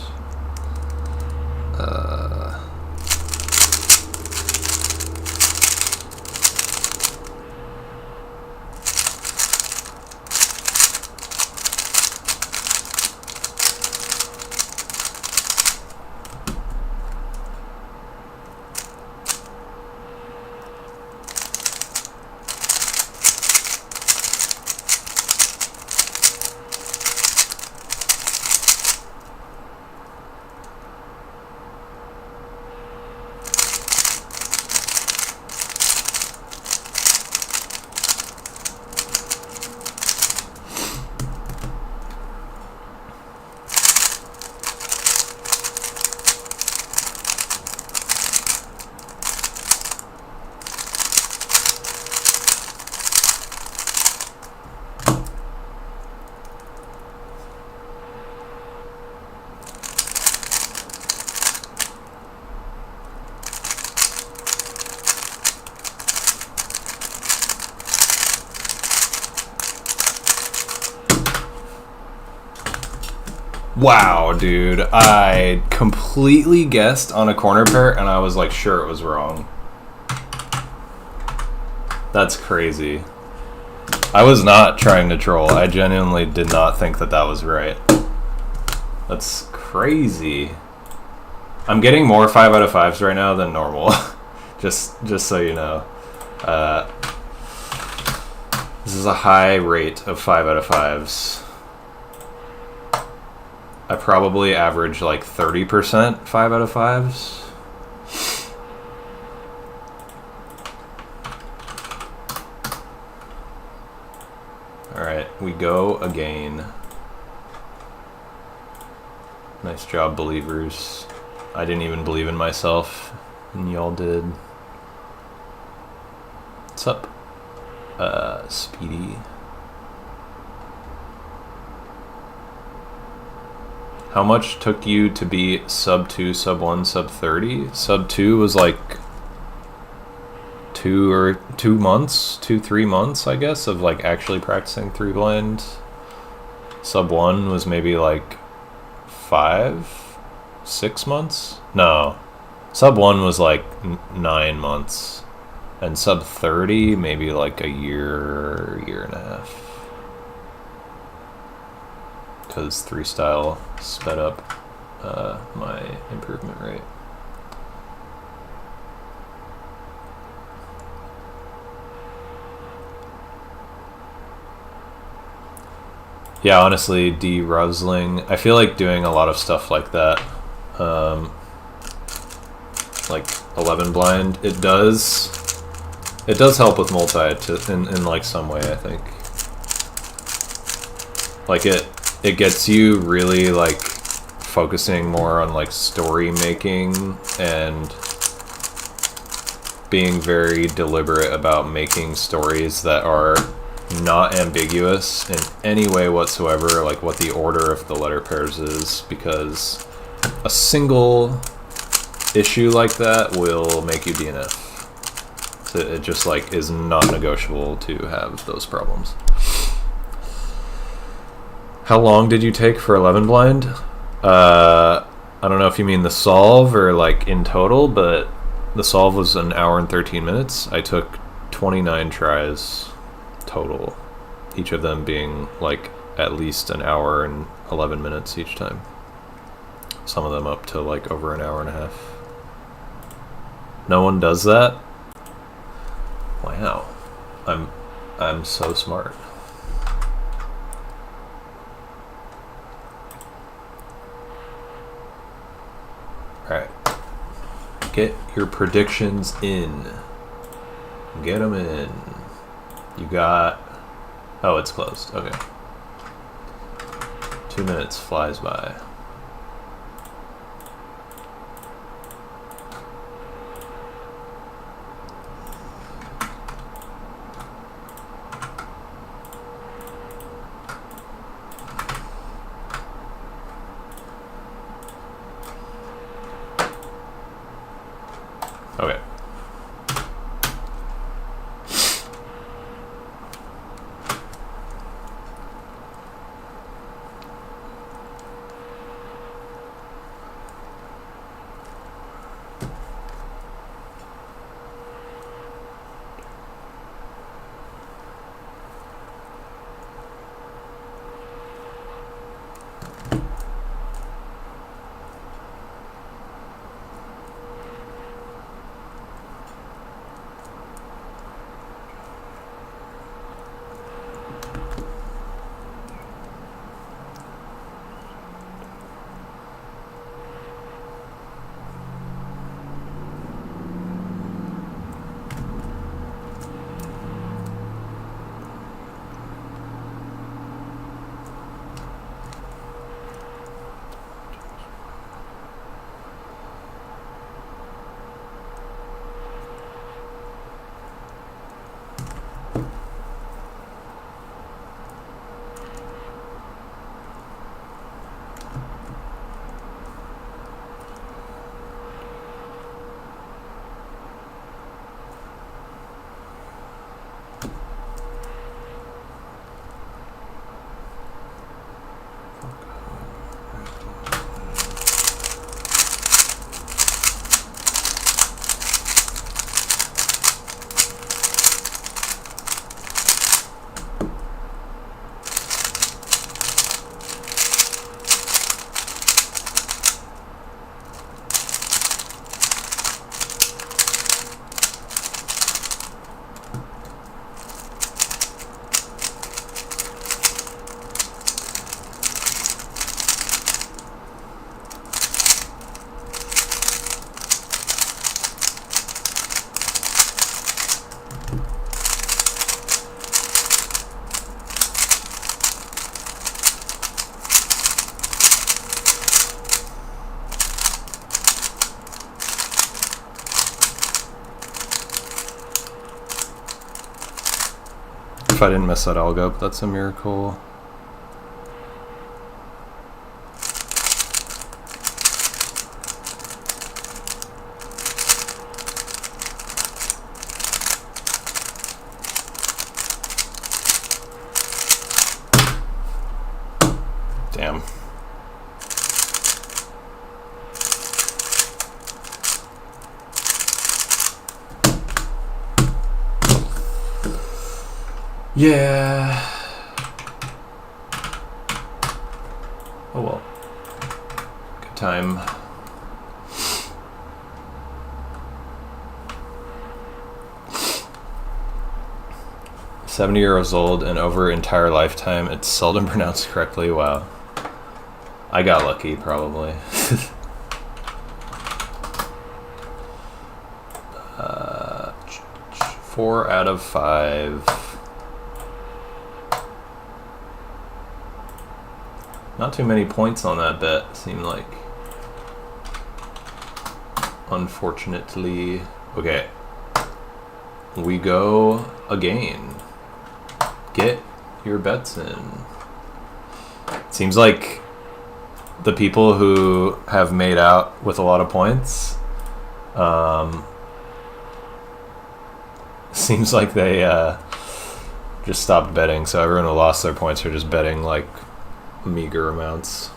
[SPEAKER 2] Wow, dude. I completely guessed on a corner pair and I was like sure it was wrong. That's crazy. I was not trying to troll. I genuinely did not think that that was right. That's crazy. I'm getting more 5 out of 5s right now than normal. just so you know. This is a high rate of 5 out of 5s. I probably average like 30% 5 out of 5s. Alright, we go again. Nice job, believers. I didn't even believe in myself, and y'all did. What's up? Speedy. How much took you to be sub 2, sub 1, sub 30? Sub 2 was like 2 months, 3 months, I guess, of like actually practicing 3-blind. Sub 1 was maybe like 5, 6 months? No. Sub 1 was like 9 months. And sub 30, maybe like a year and a half. Because 3 style sped up. my improvement rate. Yeah, honestly, de-ruzzling. I feel like doing a lot of stuff like that. Like 11 blind, it does help with multi in like some way, I think. Like it gets you really like focusing more on like story making and being very deliberate about making stories that are not ambiguous in any way whatsoever, like what the order of the letter pairs is, because a single issue like that will make you DNF. So it just like is not negotiable to have those problems. How long did you take for 11 blind? I don't know if you mean the solve or like in total, but the solve was an hour and 13 minutes. I took 29 tries total, each of them being like at least an hour and 11 minutes each time. Some of them up to like over an hour and a half. No one does that? Wow. I'm so smart. Alright. Get your predictions in. Get them in. You got... Oh, it's closed. Okay. 2 minutes flies by. Okay. If I didn't mess that algo up, that's a miracle. Damn. Yeah. Oh well. Good lifetime. €70 old and over entire lifetime. It's seldom pronounced correctly. Wow. I got lucky, probably. 4 out of 5. Not too many points on that bet, seemed like. Unfortunately. Okay. We go again. Get your bets in. Seems like the people who have made out with a lot of points, seems like they just stopped betting. So everyone who lost their points are just betting like meager amounts.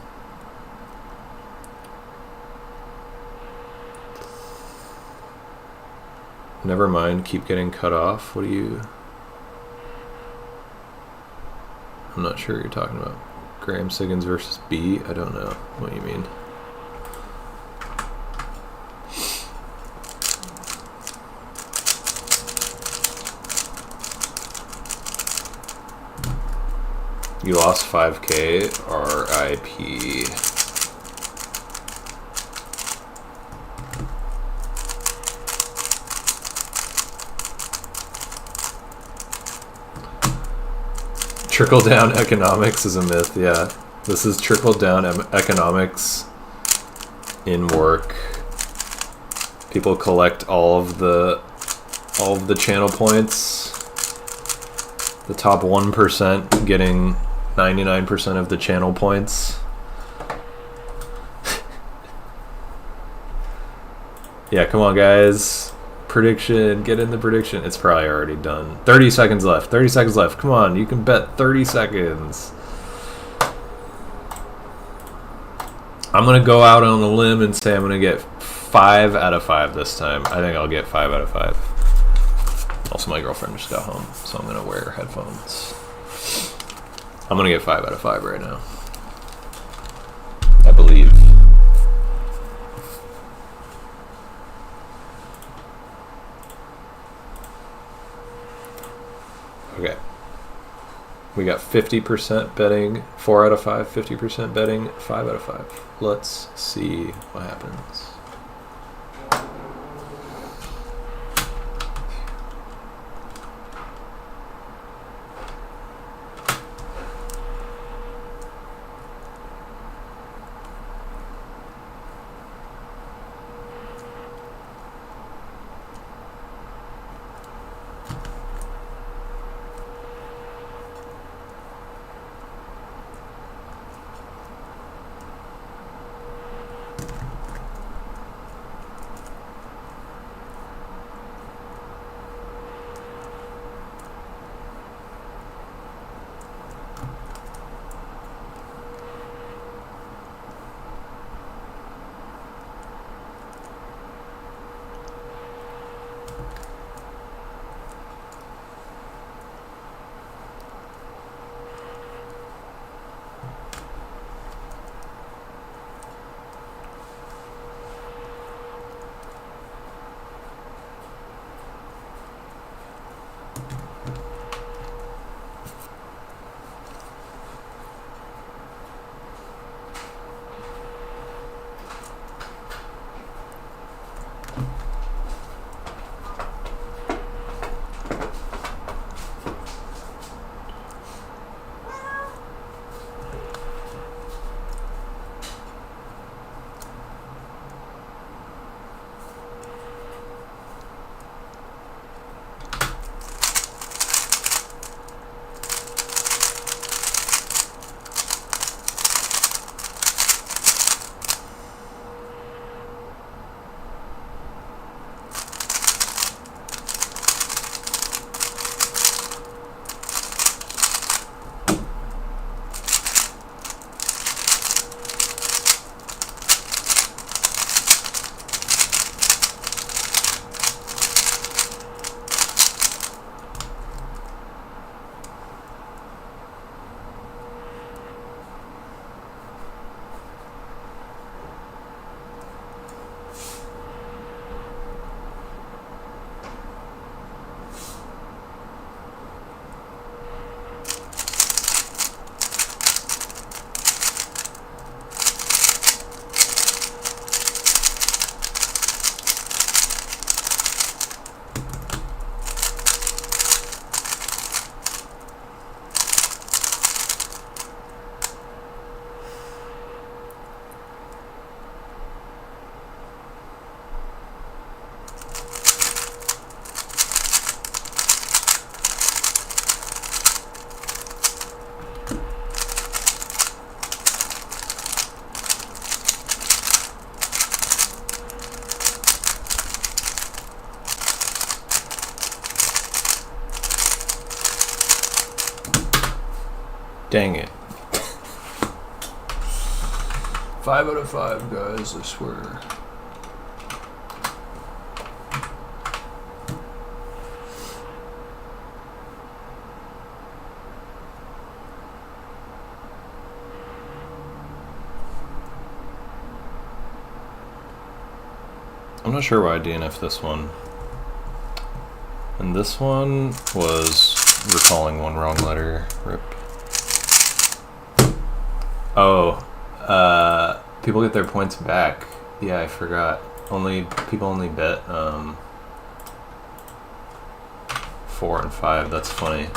[SPEAKER 2] Never mind, keep getting cut off. What do you... I'm not sure what you're talking about. Gsiggins versus B? I don't know what you mean. You lost 5K, RIP. Trickle-down economics is a myth, yeah. This is trickle-down economics in work. People collect all of the channel points. The top 1% getting 99% of the channel points. Yeah, come on, guys. Prediction. Get in the prediction. It's probably already done. 30 seconds left. 30 seconds left. Come on. You can bet 30 seconds. I'm going to go out on a limb and say I'm going to get 5 out of 5 this time. I think I'll get 5 out of 5. Also, my girlfriend just got home, so I'm going to wear headphones. I'm going to get 5 out of 5 right now. I believe. Okay. We got 50% betting, 4 out of 5, 50% betting, 5 out of 5. Let's see what happens. Dang it. 5 out of 5, guys, I swear. I'm not sure why I DNF'd this one. And this one was recalling one wrong letter. Rip. Oh, people get their points back. Yeah, I forgot. People only bet 4 and 5. That's funny.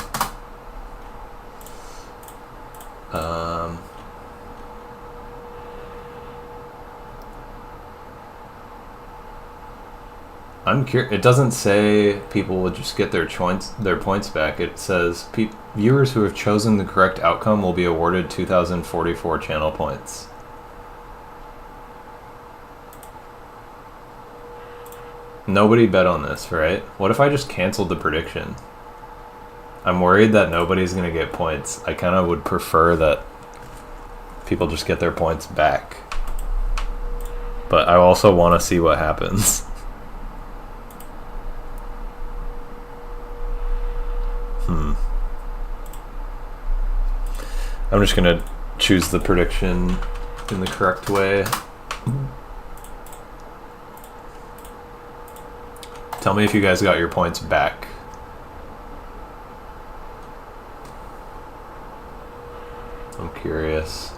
[SPEAKER 2] I'm curious. It doesn't say people will just get their points back. It says viewers who have chosen the correct outcome will be awarded 2,044 channel points. Nobody bet on this, right? What if I just canceled the prediction? I'm worried that nobody's going to get points. I kind of would prefer that people just get their points back. But I also want to see what happens. I'm just going to choose the prediction in the correct way. Tell me if you guys got your points back. I'm curious.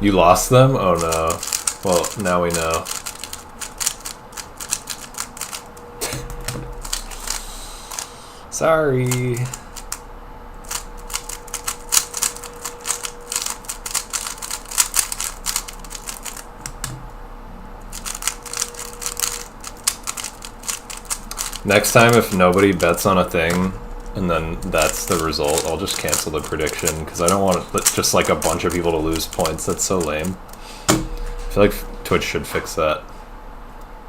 [SPEAKER 2] You lost them? Oh no. Well, now we know. Sorry. Next time, if nobody bets on a thing, and then that's the result, I'll just cancel the prediction, because I don't want just like a bunch of people to lose points. That's so lame. I feel like Twitch should fix that.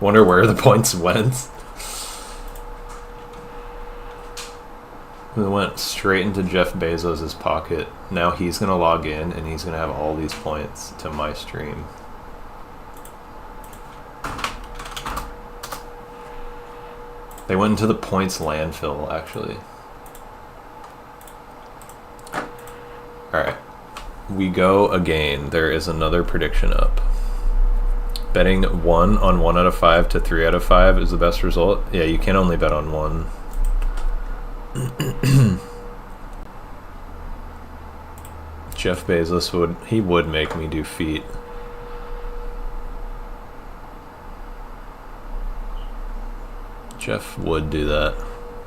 [SPEAKER 2] Wonder where the points went. They went straight into Jeff Bezos' pocket. Now he's going to log in, and he's going to have all these points to my stream. They went into the points landfill, actually. Alright. We go again. There is another prediction up. Betting 1 on 1 out of 5 to 3 out of 5 is the best result. Yeah, you can only bet on 1. Jeff Bezos would make me do feet. Jeff would do that.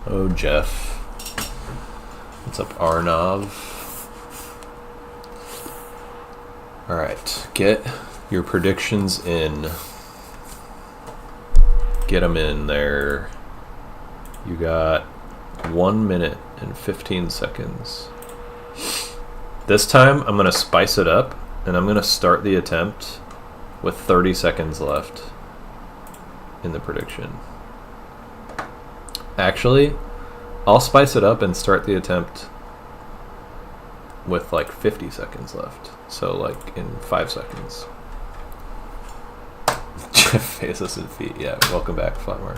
[SPEAKER 2] Oh, Jeff. What's up, Arnav? Alright, get your predictions in. Get them in there. You got 1 minute and 15 seconds. This time, I'm going to spice it up, and I'm going to start the attempt with 30 seconds left in the prediction. Actually, I'll spice it up and start the attempt with like 50 seconds left. So like in 5 seconds. Jeff Bezos and feet. Yeah, welcome back, Flat Mars.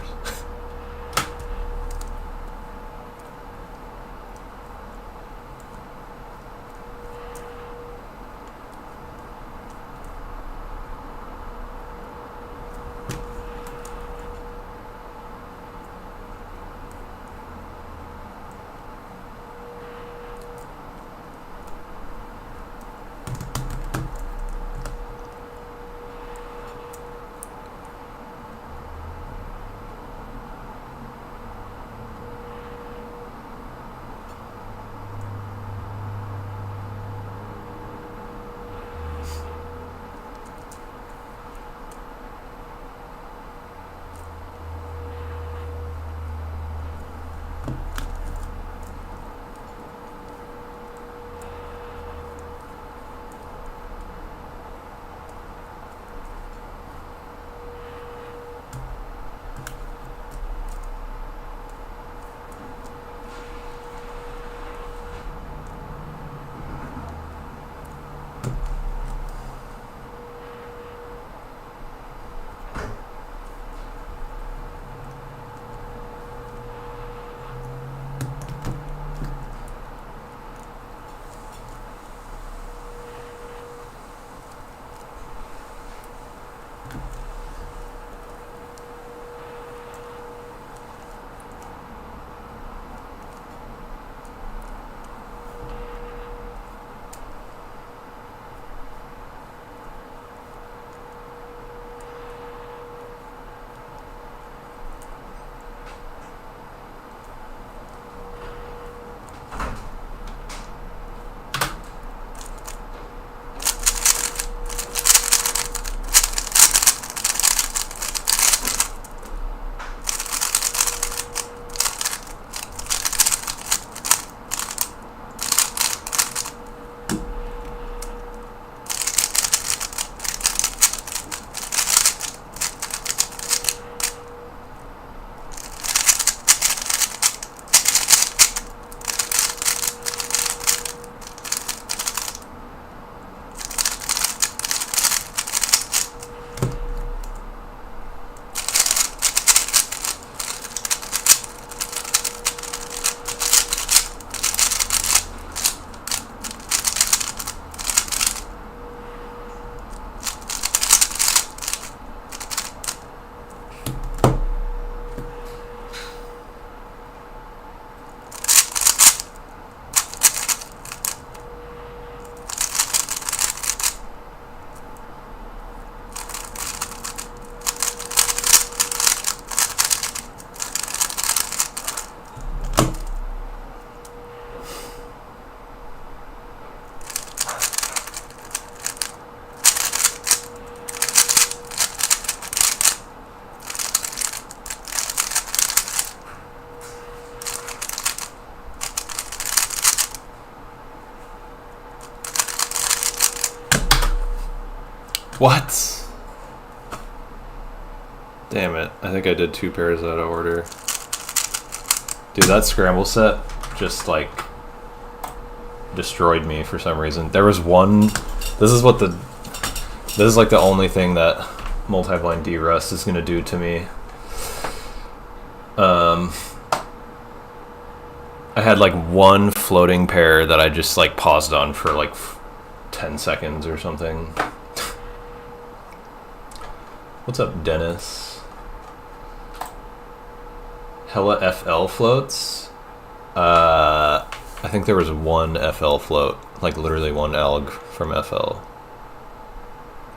[SPEAKER 2] What? Damn it. I think I did 2 pairs out of order. Dude, that scramble set just, like, destroyed me for some reason. There was one... This is like the only thing that multi-blind derust is going to do to me. I had, like, one floating pair that I just, like, paused on for, like, 10 seconds or something. What's up, Dennis? Hella FL floats? I think there was one FL float. Like, literally one alg from FL.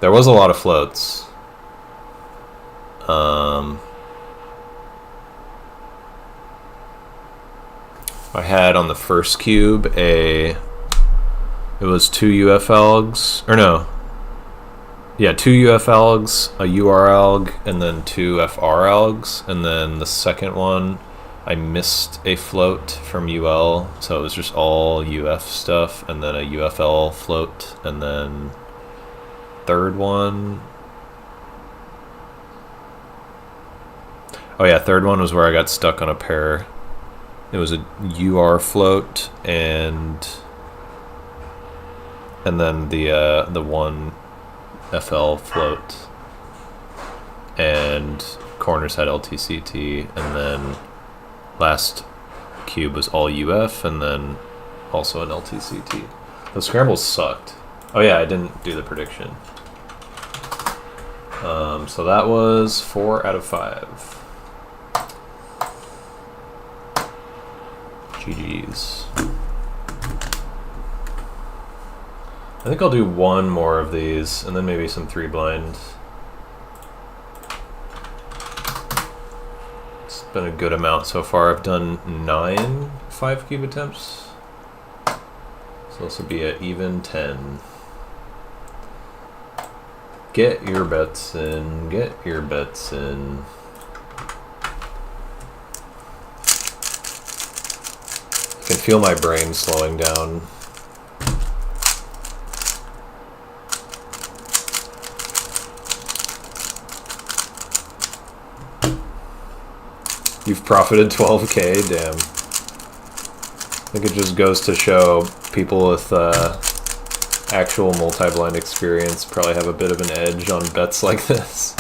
[SPEAKER 2] There was a lot of floats. I had on the first cube it was 2 UF algs, or no. Yeah, 2 UF algs, a UR alg, and then 2 FR algs. And then the second one, I missed a float from UL, so it was just all UF stuff, and then a UFL float, and then third one. Oh yeah, third one was where I got stuck on a pair. It was a UR float, and then the one FL float, and corners had LTCT, and then last cube was all UF, and then also an LTCT. The scrambles sucked. Oh yeah, I didn't do the prediction. So that was 4 out of 5. GG's. I think I'll do one more of these, and then maybe some 3 blind. It's been a good amount so far. I've done 9 5 cube attempts. So this will be an even 10. Get your bets in, get your bets in. I can feel my brain slowing down. You've profited 12K, damn. I think it just goes to show people with actual multi-blind experience probably have a bit of an edge on bets like this.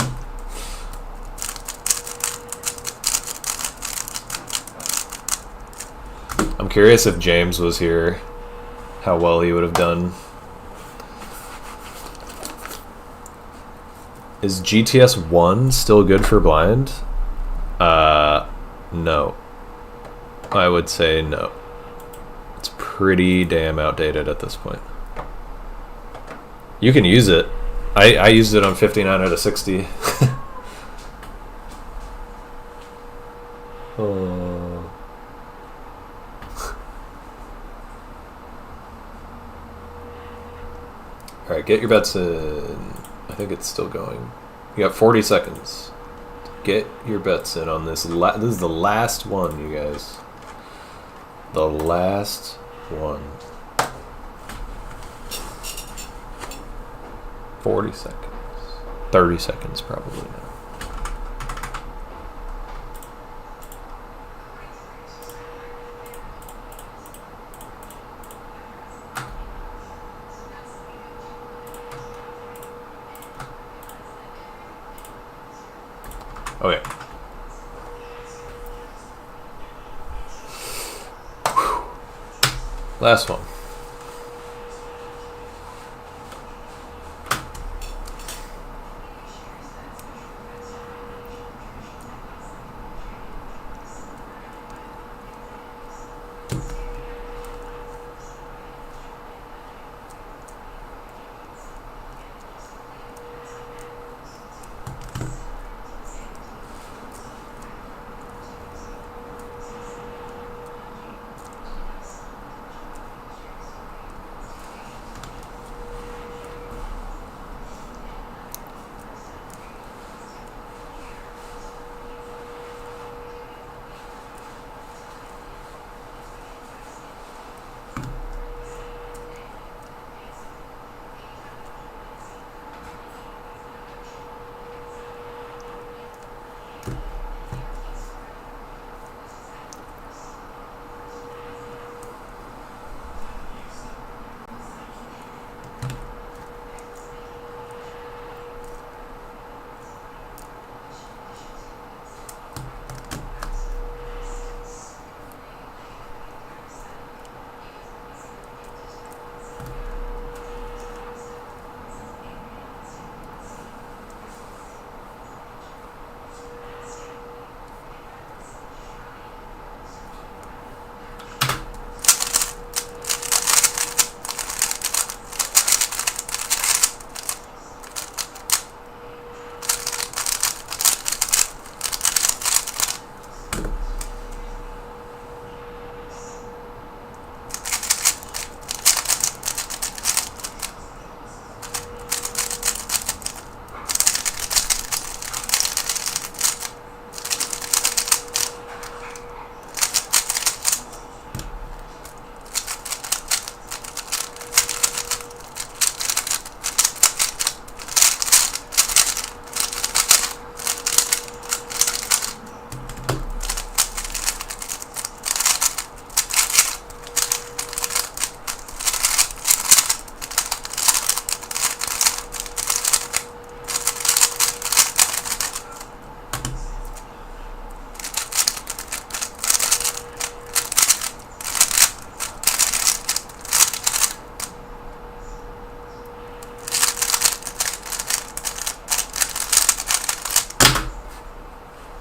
[SPEAKER 2] I'm curious if James was here, how well he would have done. Is GTS 1 still good for blind? No. I would say no. It's pretty damn outdated at this point. You can use it. I used it on 59 out of 60. Oh. Alright, get your bets in. I think it's still going. You got 40 seconds. Get your bets in on this. This is the last one, you guys. The last one. 40 seconds. 30 seconds probably now. Okay. Whew. Last one.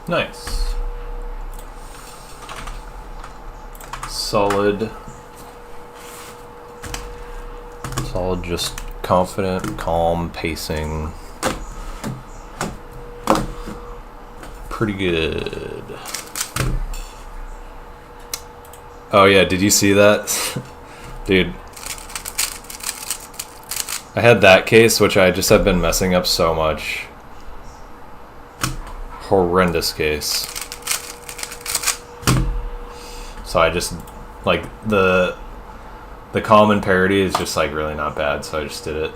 [SPEAKER 2] Nice. Solid, just confident, calm pacing. Pretty good. Oh yeah, did you see that? Dude. I had that case, which I just have been messing up so much. Horrendous case. So I just, like, the common parity is just, like, really not bad, so I just did it.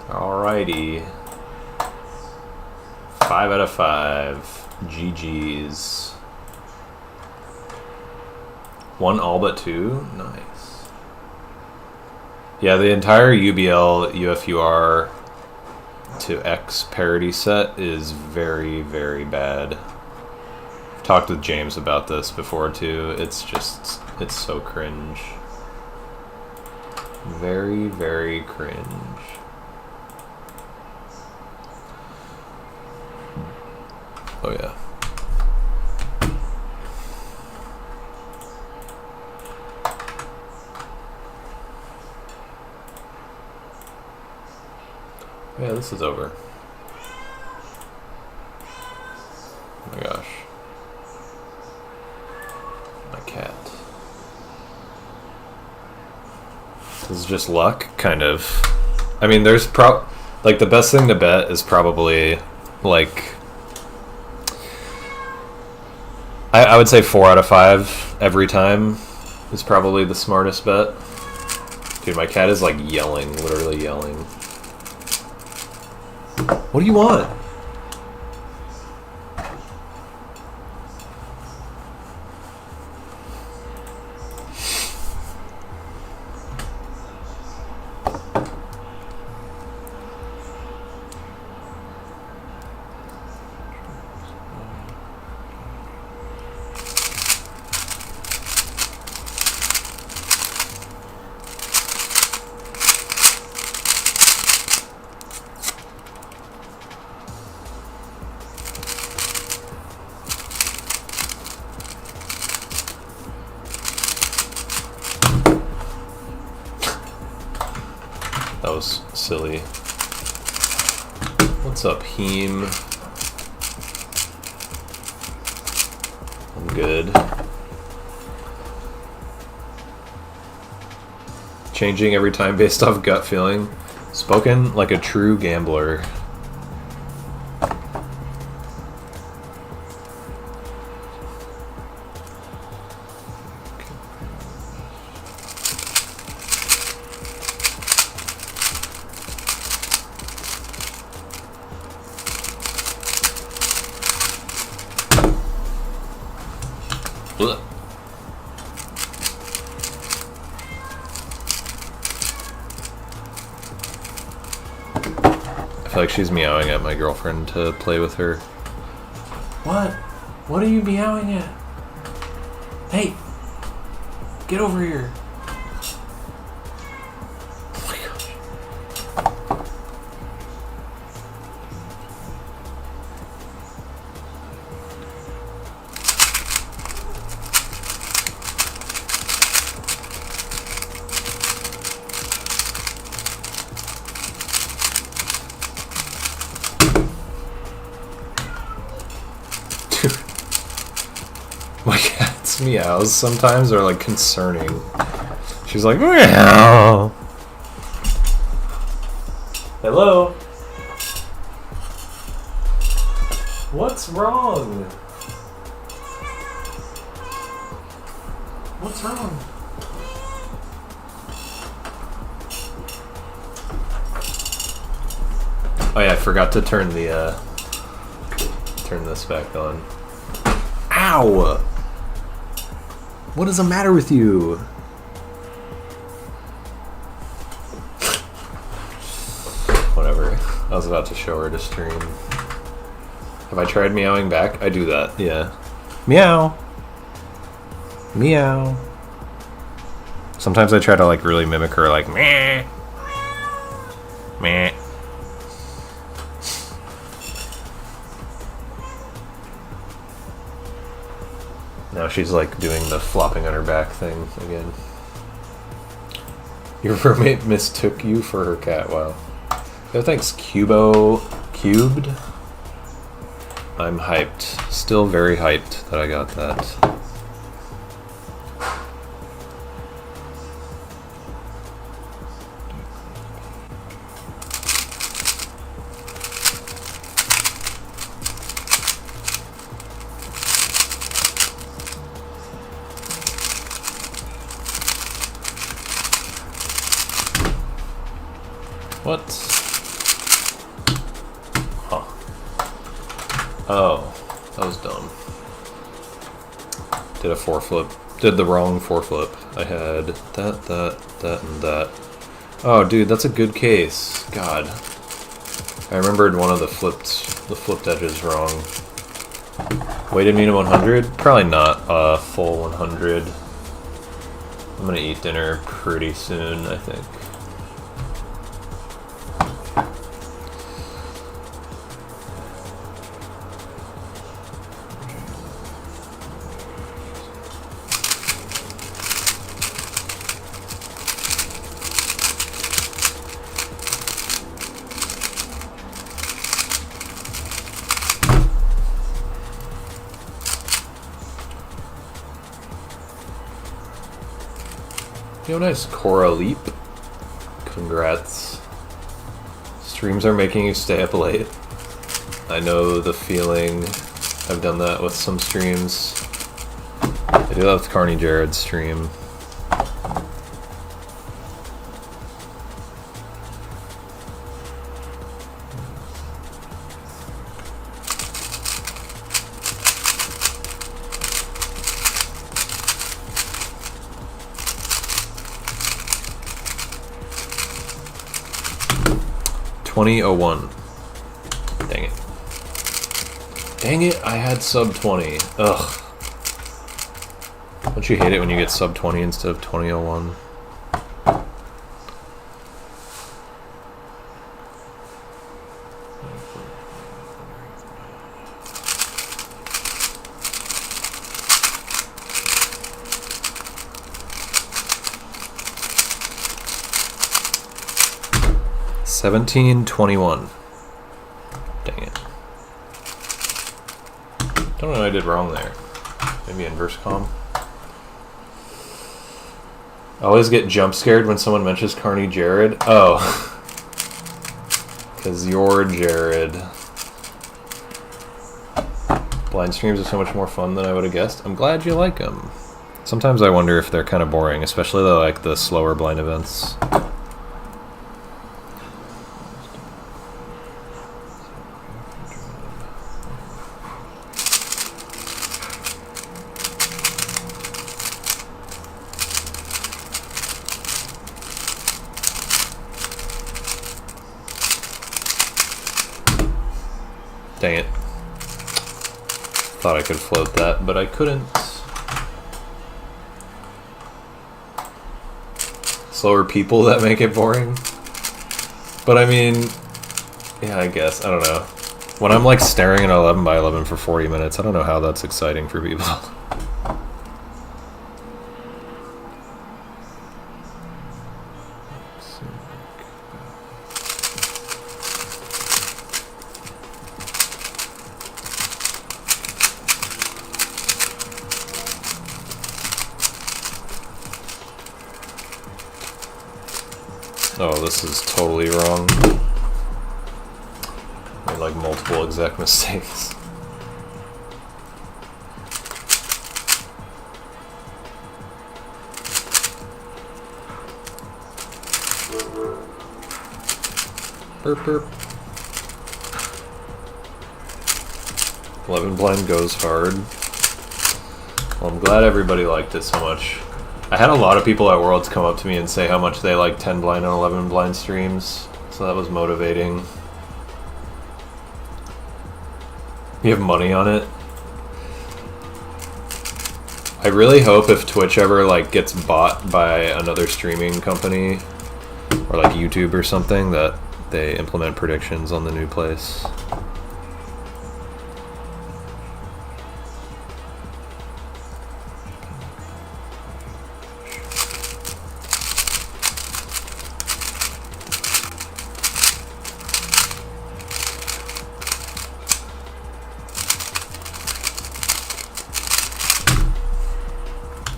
[SPEAKER 2] Alrighty. 5 out of 5. GG's. 1 all but 2? Nice. Yeah, the entire UBL UFUR to X parity set is very, very bad. I've talked with James about this before too. It's so cringe. Very, very cringe. Oh yeah. Yeah, this is over. Oh my gosh. My cat. This is just luck, kind of. I mean, there's like the best thing to bet is probably like I would say 4 out of 5 every time is probably the smartest bet. Dude, my cat is like yelling, literally yelling. What do you want? That was silly. What's up, Heem? I'm good. Changing every time based off gut feeling. Spoken like a true gambler. Ugh. I feel like she's meowing at my girlfriend to play with her. What? What are you meowing at? Hey! Get over here! Oh my gosh. My cat's meows sometimes are like concerning. She's like, meow. Hello? What's wrong? What's wrong? Oh yeah, I forgot to turn the turn this back on. Ow! What is the matter with you? Whatever. I was about to show her to stream. Have I tried meowing back? I do that, yeah. Meow. Meow. Sometimes I try to like really mimic her, like meh. Meh. Now she's like doing the flopping on her back thing again. Your roommate mistook you for her cat. Wow. No thanks, Cubo Cubed. I'm hyped. Still very hyped that I got that. What? Huh. Oh, that was dumb. Did a 4-flip. Did the wrong 4-flip. I had that, and that. Oh, dude, that's a good case. God. I remembered one of the flipped edges wrong. Weighted mean 100? Probably not a full 100. I'm gonna eat dinner pretty soon, I think. Yo, nice. Cora Leap. Congrats. Streams are making you stay up late. I know the feeling. I've done that with some streams. I do that with Carney Jared's stream. $20.01. Dang it. Dang it, I had sub 20. Ugh. Don't you hate it when you get sub 20 instead of 20.01? $17.21. Dang it. Don't know what I did wrong there. Maybe inverse comm. I always get jump scared when someone mentions Carney Jared. Oh. Because you're Jared. Blind streams are so much more fun than I would have guessed. I'm glad you like them. Sometimes I wonder if they're kind of boring, especially the slower blind events. Dang it. Thought I could float that, but I couldn't. Slower people that make it boring. But I mean, yeah, I guess. I don't know. When I'm like staring at 11 by 11 for 40 minutes, I don't know how that's exciting for people. Oh, this is totally wrong. Made like multiple exec mistakes. Burp burp. 11 blind goes hard. Well, I'm glad everybody liked it so much. I had a lot of people at Worlds come up to me and say how much they like 10 blind and 11 blind streams, so that was motivating. You have money on it? I really hope if Twitch ever like gets bought by another streaming company or like YouTube or something that they implement predictions on the new place.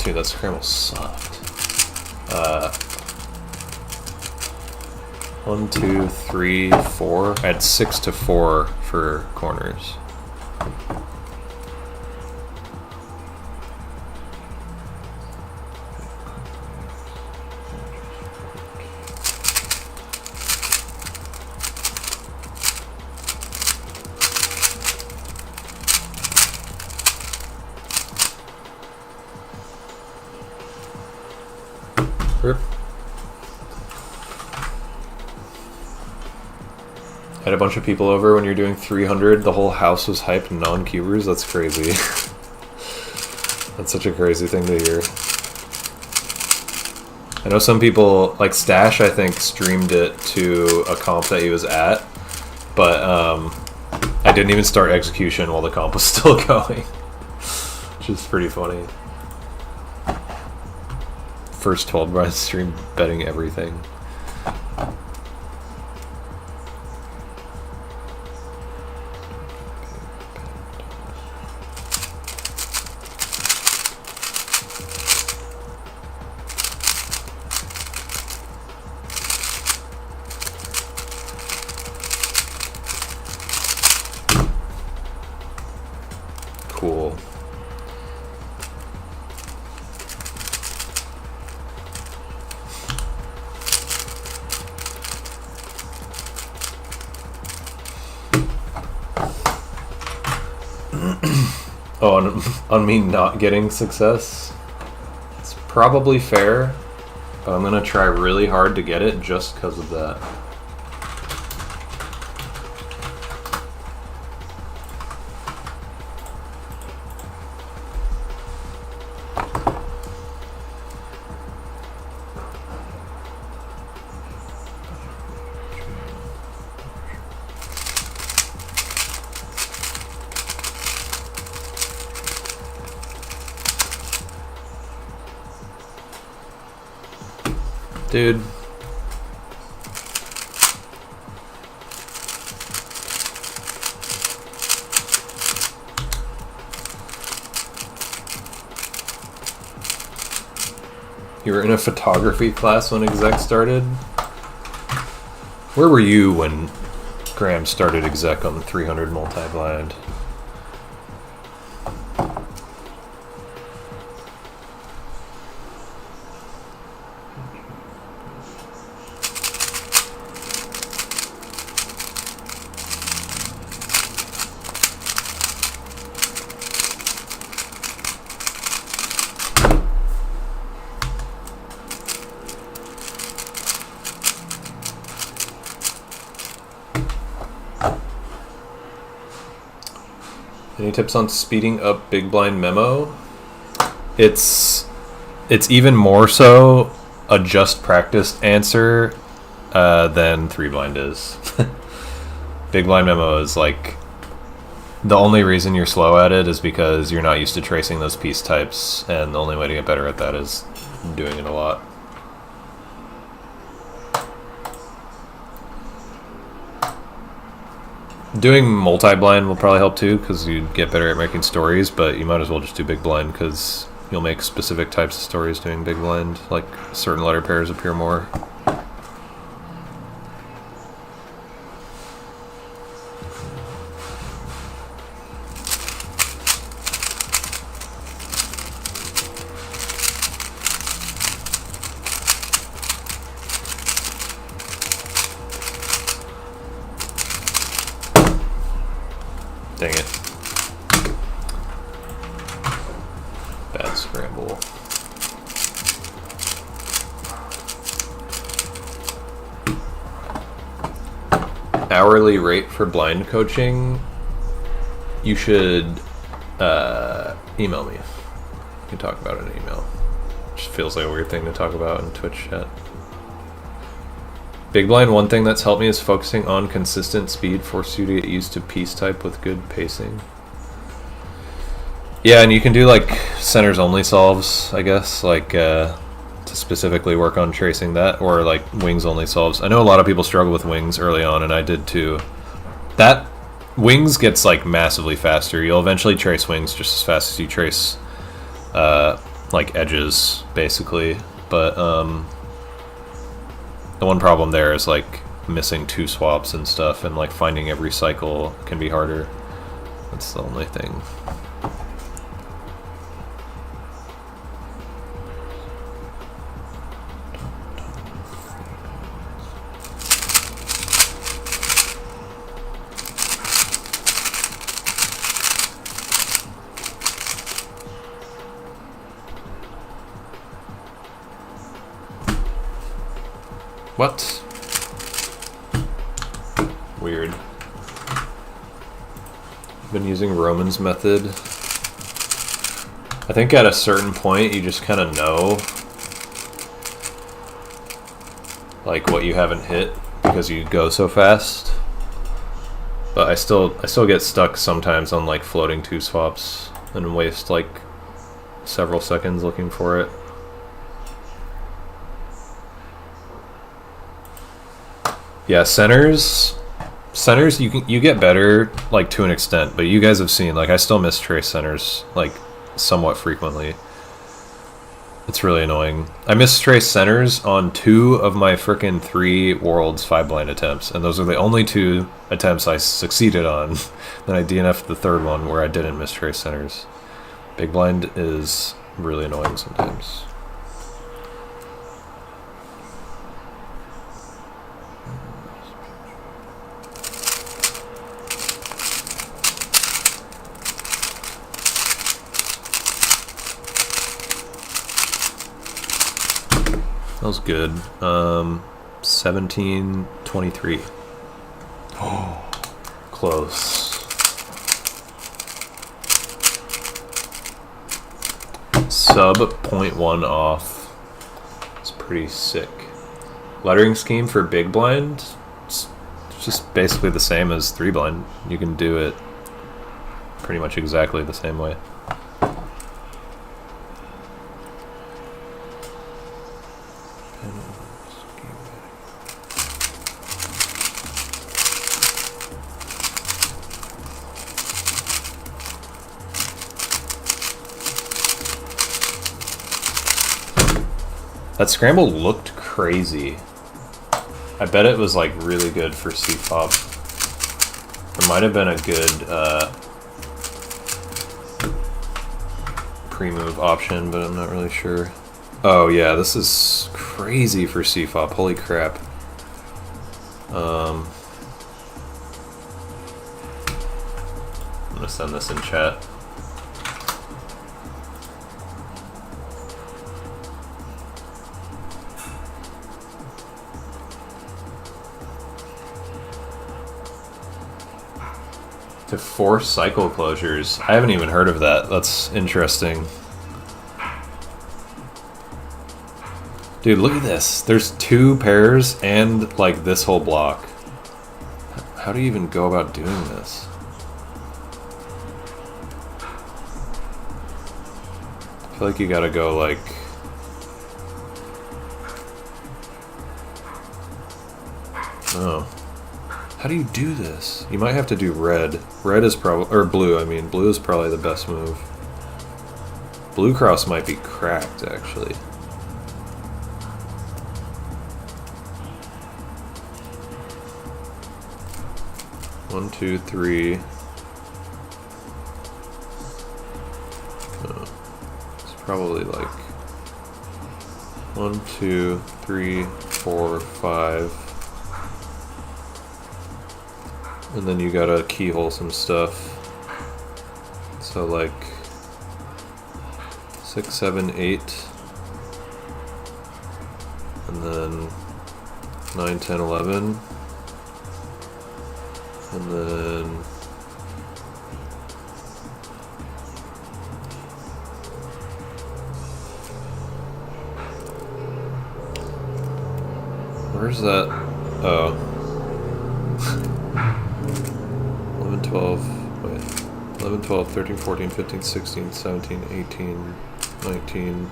[SPEAKER 2] Dude, that scramble sucked. 1, 2, 3, 4. I had 6 to 4 for corners. Had a bunch of people over when you're doing 300. The whole house was hyped, non-cubers. That's crazy. That's such a crazy thing to hear. I know some people, like Stash, I think, streamed it to a comp that he was at, but I didn't even start execution while the comp was still going, which is pretty funny. First 12 blinds stream betting everything. Cool. Oh, on me not getting success? It's probably fair, but I'm gonna try really hard to get it just because of that. Dude. You were in a photography class when exec started? Where were you when Graham started exec on the 300 multi-blind? Any tips on speeding up big blind memo? It's even more so a just practiced answer than 3 blind is. Big blind memo is like the only reason you're slow at it is because you're not used to tracing those piece types, and the only way to get better at that is doing it a lot. Doing multi-blind will probably help too, because you get better at making stories, but you might as well just do big blind, because you'll make specific types of stories doing big blind, like certain letter pairs appear more. Dang it. Bad scramble. Hourly rate for blind coaching? You should email me. You can talk about it in email. Just feels like a weird thing to talk about in Twitch chat. Big blind, one thing that's helped me is focusing on consistent speed, forces you to get used to piece type with good pacing. Yeah, and you can do like centers only solves, I guess, like to specifically work on tracing that, or like wings only solves. I know a lot of people struggle with wings early on, and I did too. That wings gets like massively faster. You'll eventually trace wings just as fast as you trace like edges, basically. But the one problem there is like missing 2 swaps and stuff, and like finding every cycle can be harder. That's the only thing. What? Weird. Been using Roman's method. I think at a certain point you just kind of know. like what you haven't hit because you go so fast. But I still get stuck sometimes on like floating 2 swaps and waste like several seconds looking for it. Yeah, centers you get better like to an extent, but you guys have seen like I still mistrace centers like somewhat frequently. It's really annoying. I mistraced centers on 2 of my frickin' 3 Worlds 5 blind attempts, and those are the only 2 attempts I succeeded on. Then I DNF'd the 3rd one where I didn't mistrace centers. Big blind is really annoying sometimes. That was good. 17-23. Oh, close. Sub 0.1 off. It's pretty sick. Lettering scheme for big blind, it's just basically the same as 3 blind. You can do it pretty much exactly the same way. That scramble looked crazy. I bet it was like really good for C-Fob. There might have been a good pre-move option, but I'm not really sure. Oh yeah, this is crazy for C-Fob. Holy crap. I'm gonna send this in chat. To force cycle closures. I haven't even heard of that. That's interesting. Dude, look at this. There's 2 pairs and like this whole block. How do you even go about doing this? I feel like you gotta go like... Oh. How do you do this? You might have to do red. Red is probably... Or blue, I mean. Blue is probably the best move. Blue cross might be cracked, actually. One, two, three. It's probably like 1, 2, 3, 4, 5. And then you gotta keyhole some stuff. So like 6, 7, 8. And then 9, 10, 11. And then where's that? Oh. 11, 12, wait. 11, 12, 13, 14, 15, 16, 17, 18, 19,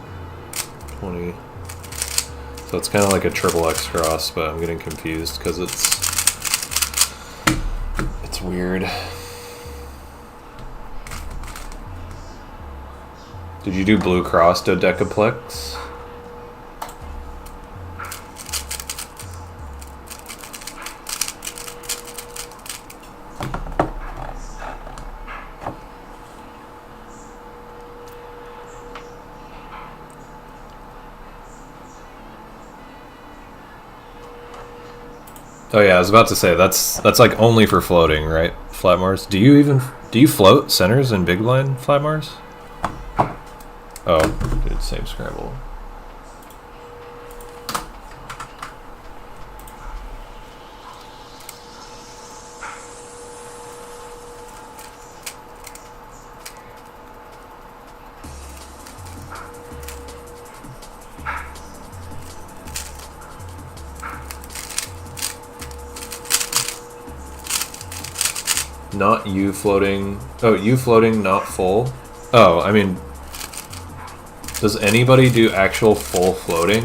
[SPEAKER 2] 20. So it's kind of like a triple X cross, but I'm getting confused because it's weird. Did you do blue cross dodecaplex? Oh yeah, I was about to say that's like only for floating, right? Flat Mars. Do you float centers in big blind flat Mars? Oh, dude, same scramble. Not you floating. Oh, you floating, not full. Oh, I mean, does anybody do actual full floating?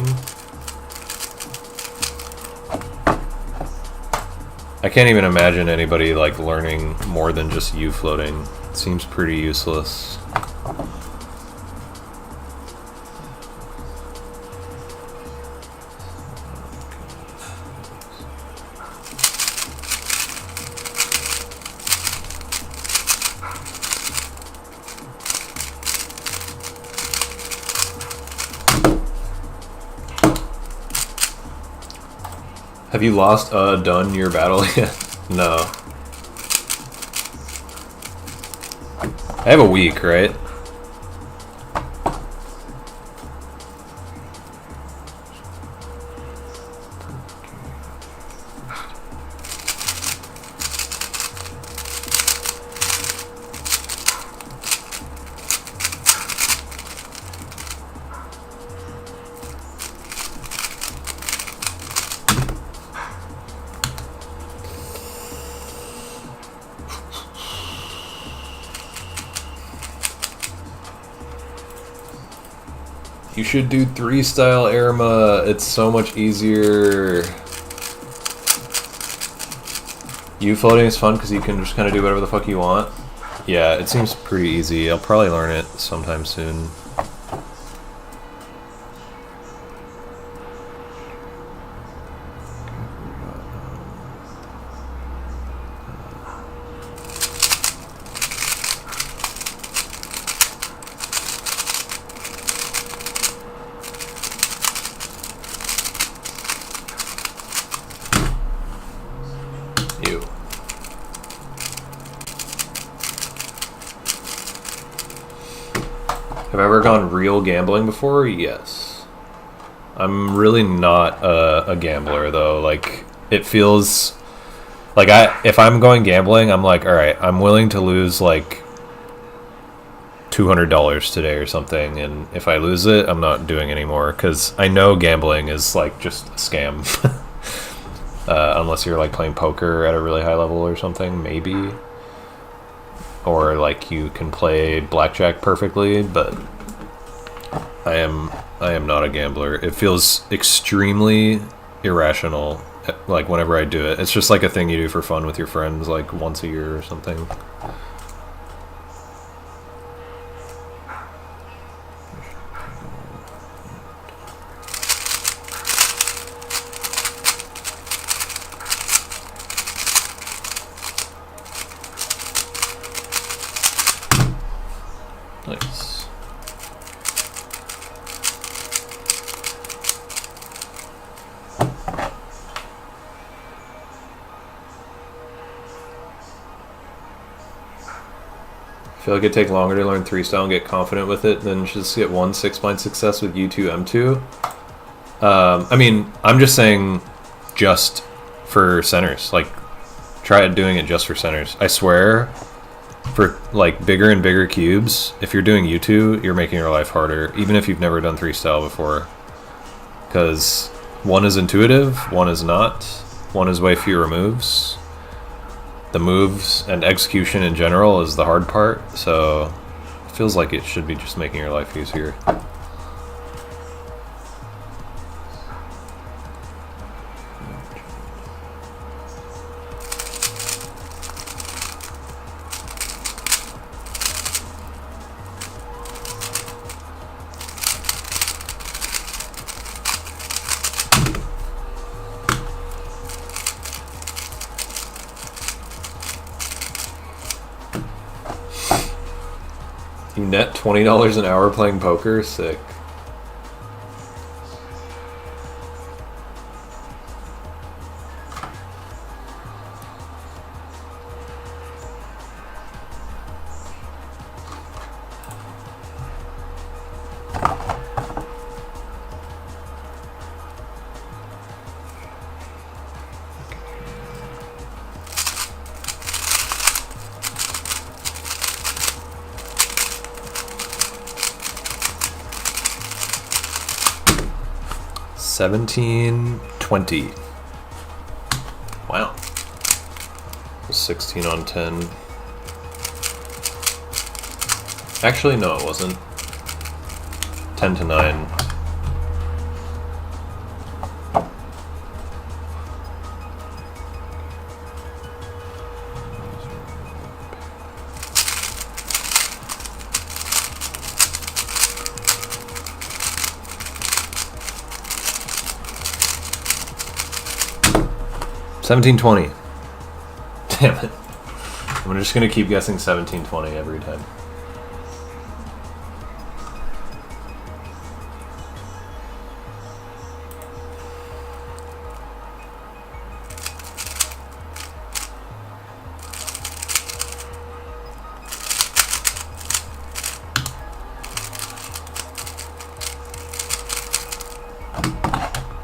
[SPEAKER 2] I can't even imagine anybody like learning more than just you floating. It seems pretty useless. Have you lost done your battle yet? No. I have a week, right? You should do 3 style Arima. It's so much easier. You floating is fun because you can just kind of do whatever the fuck you want. Yeah, it seems pretty easy. I'll probably learn it sometime soon. Have I ever gone real gambling before? Yes. I'm really not a gambler though. Like, it feels like if I'm going gambling, I'm like, all right, I'm willing to lose like $200 today or something, and if I lose it, I'm not doing anymore because I know gambling is like just a scam. Unless you're like playing poker at a really high level or something, maybe. Or like you can play blackjack perfectly, but I am not a gambler. It feels extremely irrational, like whenever I do it. It's just like a thing you do for fun with your friends, like once a year or something. Nice. I feel like it'd take longer to learn 3-style and get confident with it than just get 1 6-blind success with U2 M2. I mean, I'm just saying just for centers. Like, try doing it just for centers. I swear, for like bigger and bigger cubes, if you're doing U2, you're making your life harder, even if you've never done 3-style before. Because one is intuitive, one is not. One is way fewer moves. The moves and execution in general is the hard part, so it feels like it should be just making your life easier. You net $20 an hour playing poker? Sick. $17.20. Wow. 16 on 10. Actually, no, it wasn't. 10 to 9. $17.20. Damn it. I'm just gonna keep guessing $17.20 every time.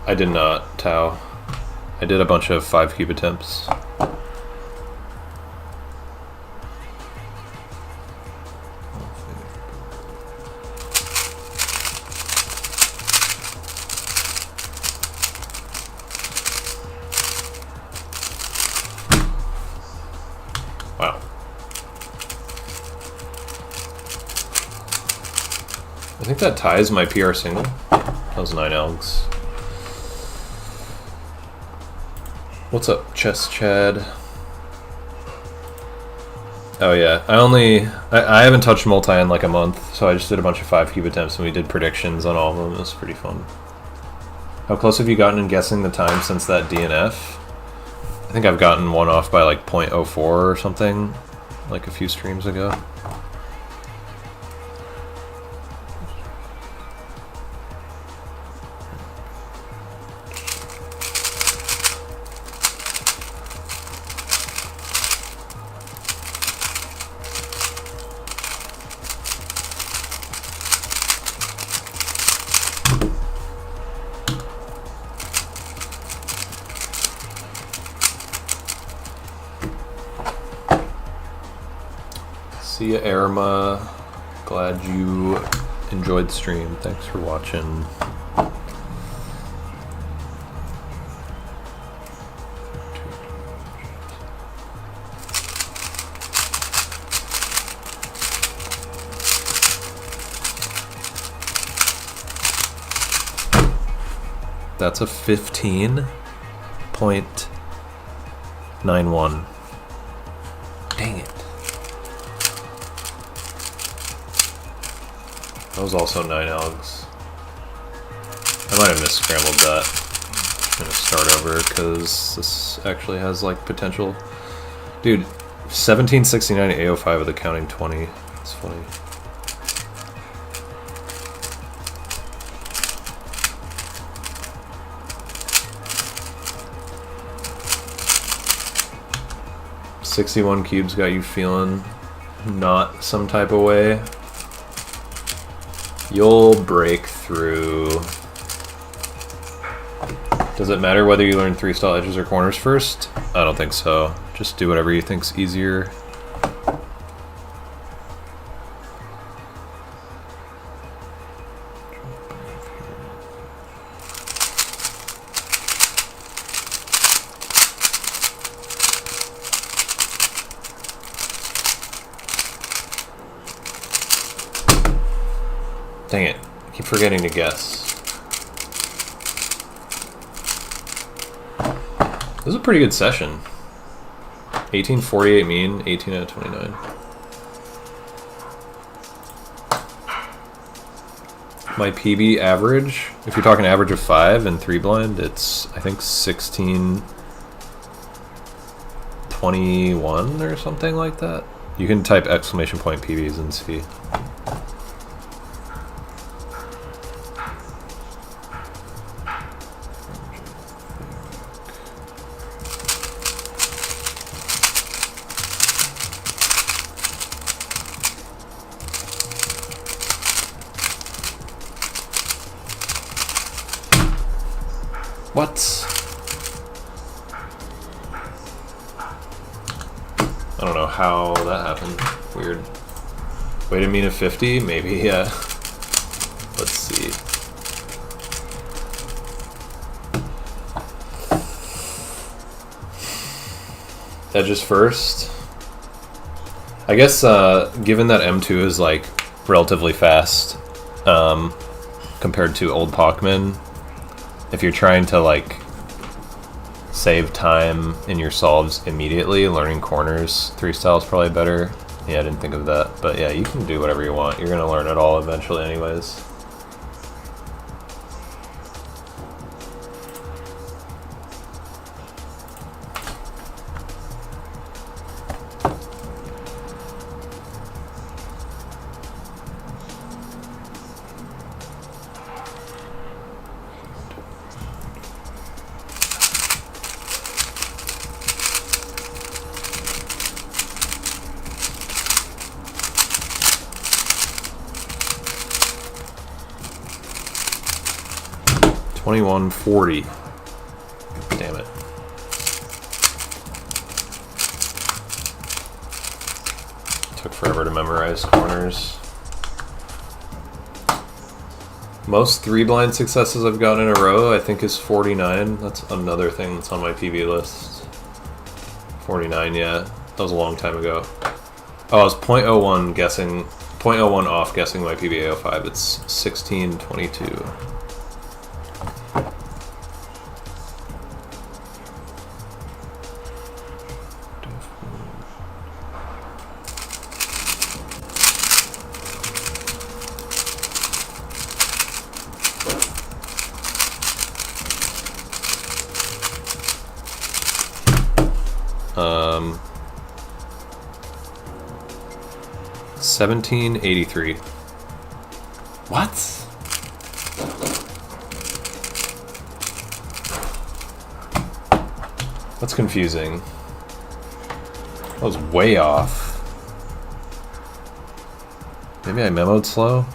[SPEAKER 2] I did not, Tau. I did a bunch of 5 cube attempts. Wow. I think that ties my PR single. That was 9 elgs. What's up, Chess Chad? Oh yeah, I haven't touched multi in like a month, so I just did a bunch of 5 cube attempts and we did predictions on all of them. It was pretty fun. How close have you gotten in guessing the time since that DNF? I think I've gotten one off by like 0.04 or something, like a few streams ago. See ya, Arima. Glad you enjoyed the stream. Thanks for watching. That's a 15.91. Dang it. That was also 9 elgs. I might have misscrambled that. I'm gonna start over because this actually has like potential. Dude, 1769 AO5 with a counting 20. It's funny. $61 cubes got you feeling not some type of way. You'll break through. Does it matter whether you learn 3-style edges or corners first? I don't think so. Just do whatever you think's easier. Dang it. I keep forgetting to guess. This is a pretty good session. 1848 mean, 18 out of 29. My PB average, if you're talking average of 5 and 3 blind, it's I think 1621 or something like that. You can type exclamation point PBs and see. What? I don't know how that happened. Weird. Wait a mean of 50? Maybe, yeah. Let's see. edges first. I guess given that M2 is like relatively fast compared to old Pacman, if you're trying to like save time in your solves immediately, learning corners 3-style is probably better. Yeah, I didn't think of that, but yeah, you can do whatever you want. You're gonna learn it all eventually anyways. $21.40. Damn it. Took forever to memorize corners. Most 3-blind successes I've gotten in a row, I think, is 49. That's another thing that's on my PB list. 49, yeah. That was a long time ago. Oh, I was .01 guessing, .01 off guessing my PB 05. It's 1622. Um, 1783. What? That's confusing. That was way off. Maybe I memoed slow?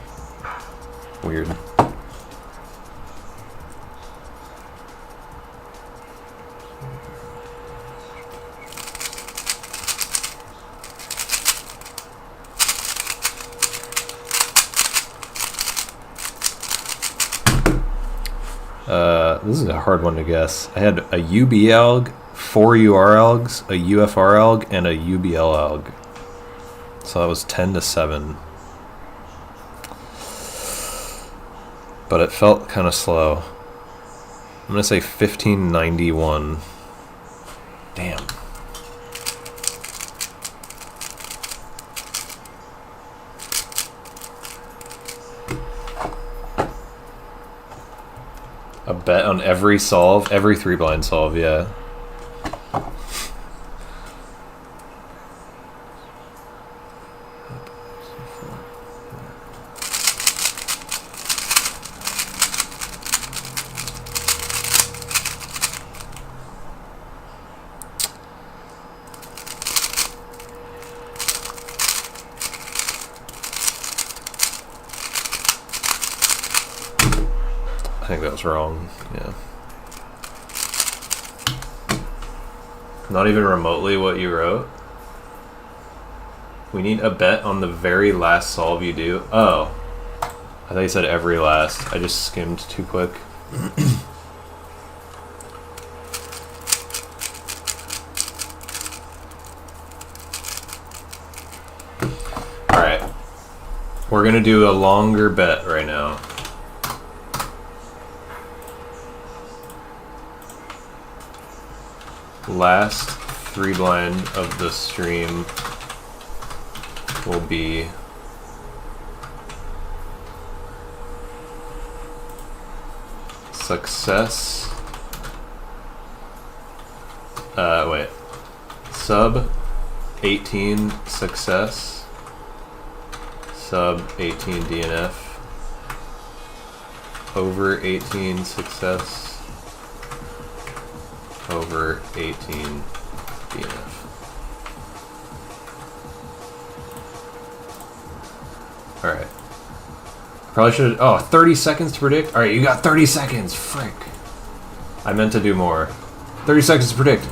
[SPEAKER 2] Weird. This is a hard one to guess. I had a UB alg, 4 UR algs, a UFR alg, and a UBL alg. So that was 10-7. But it felt kind of slow. I'm going to say 1591. Damn. A bet on every solve, every 3-blind solve, yeah. I think that was wrong, yeah. Not even remotely what you wrote. We need a bet on the very last solve you do. Oh, I thought you said every last. I just skimmed too quick. Alright. We're gonna do a longer bet right now. Last 3-blind of the stream will be success. Wait. Sub 18 success. Sub 18 DNF. Over 18 success. Over 18 DNF. Alright. Probably should have... Oh, 30 seconds to predict? Alright, you got 30 seconds. Frick. I meant to do more. 30 seconds to predict.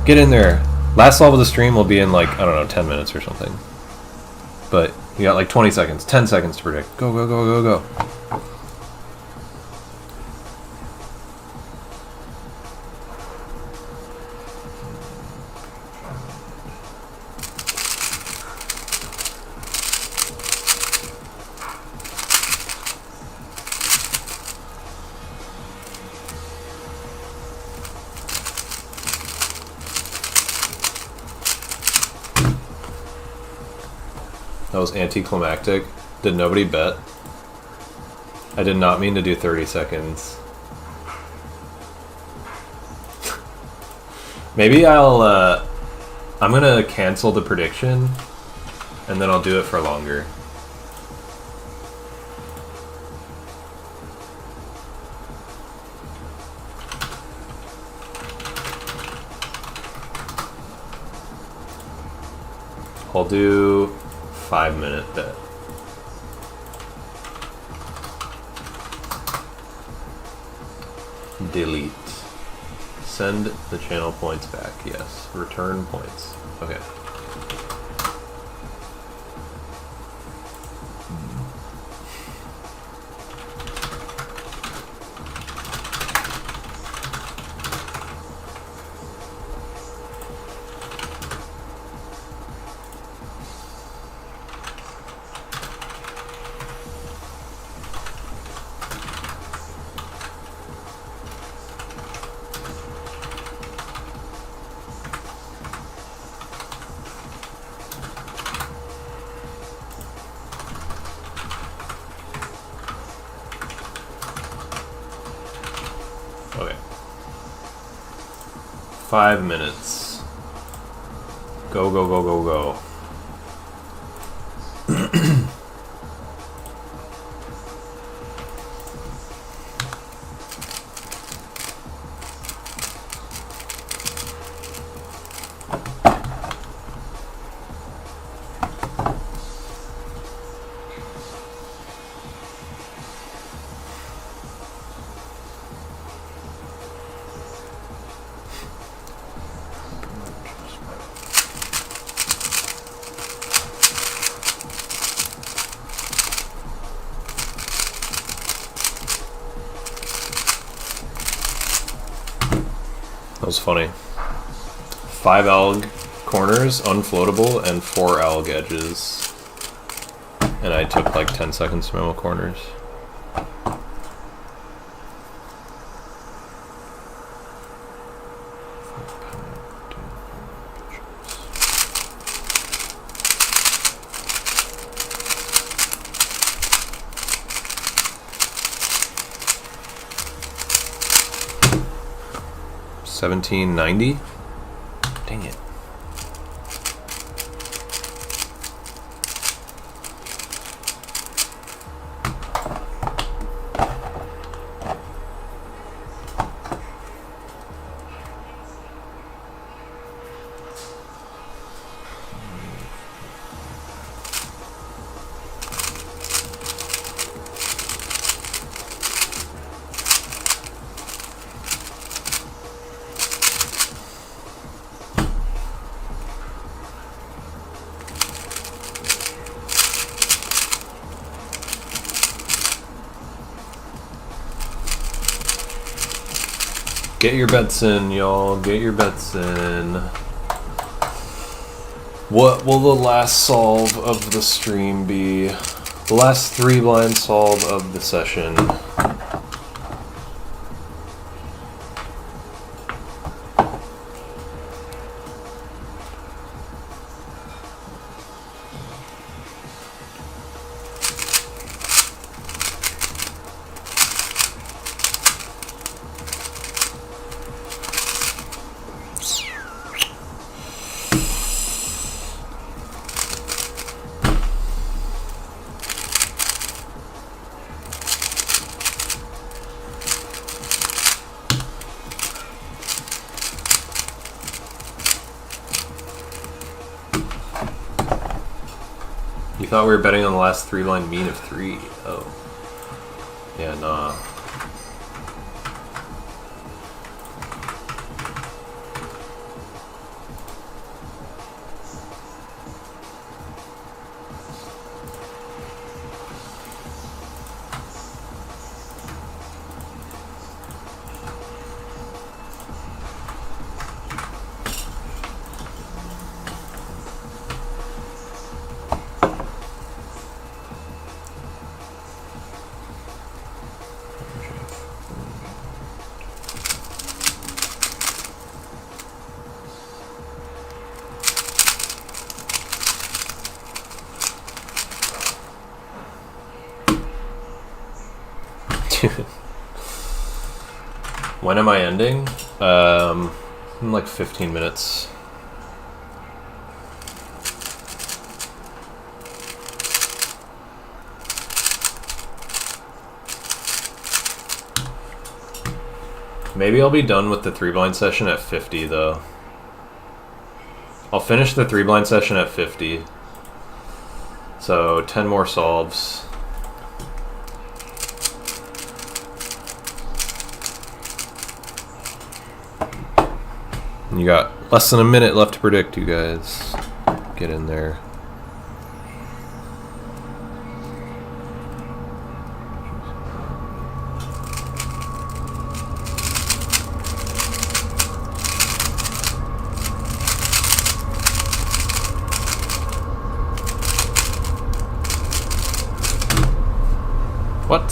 [SPEAKER 2] Get in there. Last solve of the stream will be in like, I don't know, 10 minutes or something. But you got like 20 seconds. 10 seconds to predict. Go, go, go, go, go. That was anticlimactic. Did nobody bet? I did not mean to do 30 seconds. Maybe I'm gonna cancel the prediction and then I'll do it for longer. I'll do 5-minute bet. Delete. Send the channel points back. Yes. Return points. Okay. Okay. 5 minutes. Go, go, go, go, go. That was funny. 5 alg corners, unfloatable, and 4 alg edges. And I took like 10 seconds to memo corners. $17.90. Dang it. Get your bets in, y'all. Get your bets in. What will the last solve of the stream be? The last 3 blind solve of the session. You thought we were betting on the last 3 line mean of 3. Oh. Yeah, nah. When am I ending? In like 15 minutes. Maybe I'll be done with the 3-blind session at 50 though. I'll finish the 3-blind session at 50. So 10 more solves. You got less than a minute left to predict, you guys. Get in there. What?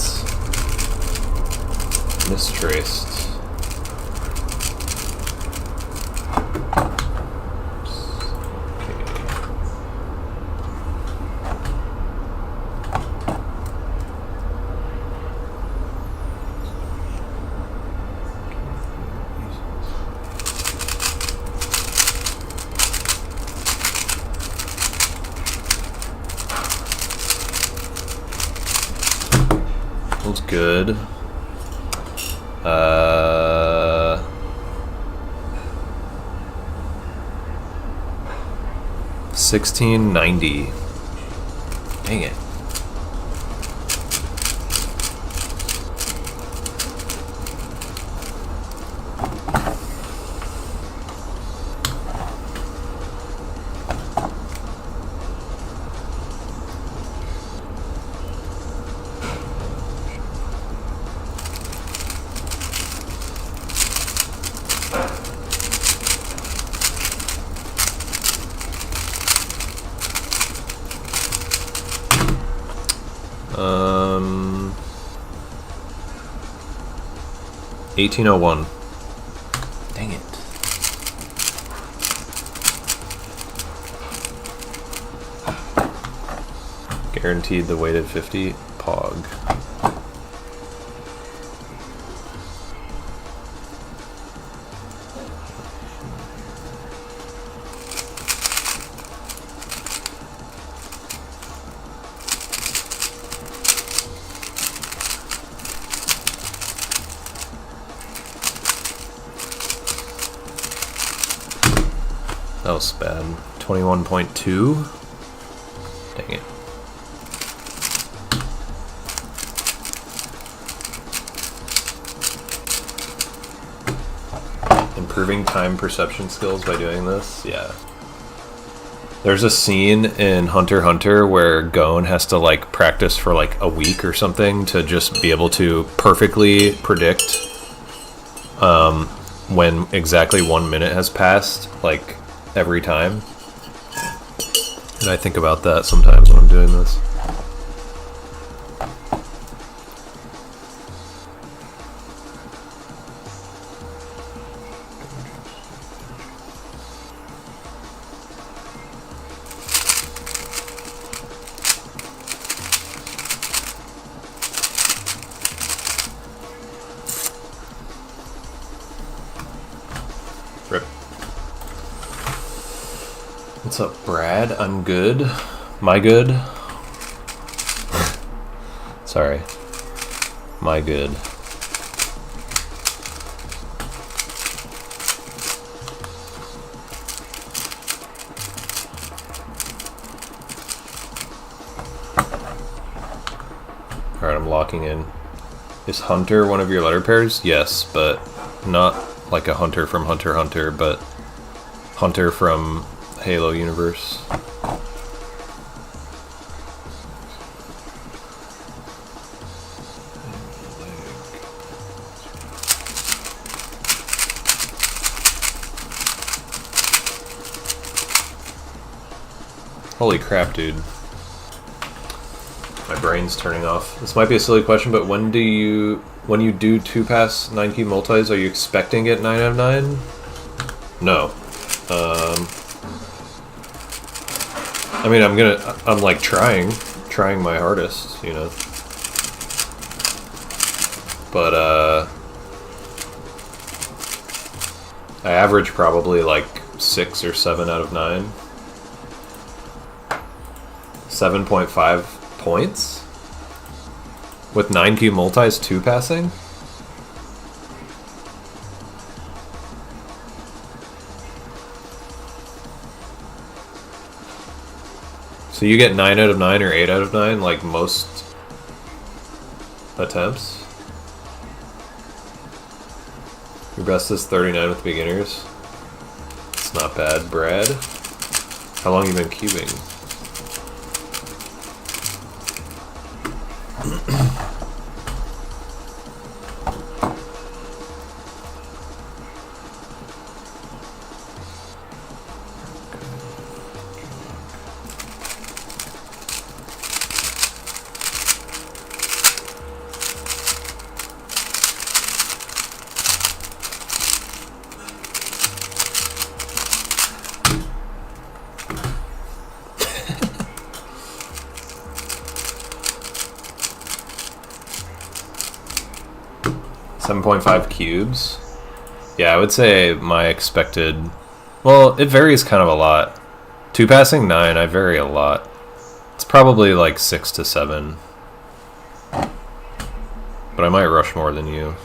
[SPEAKER 2] Mistraced. Feels good. 1690. Dang it. Um, 1801. Dang it. Guaranteed the weighted 50 pog. That was bad. 21.2. Dang it. Improving time perception skills by doing this? Yeah. There's a scene in Hunter x Hunter where Gon has to like practice for like a week or something to just be able to perfectly predict when exactly 1 minute has passed, like every time. And I think about that sometimes when I'm doing this. Rip. What's up, Brad? I'm good. My good? Sorry. My good. Alright, I'm locking in. Is Hunter one of your letter pairs? Yes, but not like a Hunter from Hunter x Hunter, but Hunter from Halo universe. Holy crap, dude. My brain's turning off. This might be a silly question, but when you do 2-pass 9-key multis, are you expecting it 9 out of 9? No. I mean, I'm like trying my hardest, you know. but I average probably like 6 or 7 out of 9. 7.5 points with 9 cube multis, 2 passing. So you get 9 out of 9 or 8 out of 9 like most attempts. Your best is 39 with beginners. It's not bad, Brad. How long you been cubing? 7.5 cubes. Yeah, I would say my expected... Well, it varies kind of a lot. 2 passing, 9, I vary a lot. It's probably like 6 to 7. But I might rush more than you.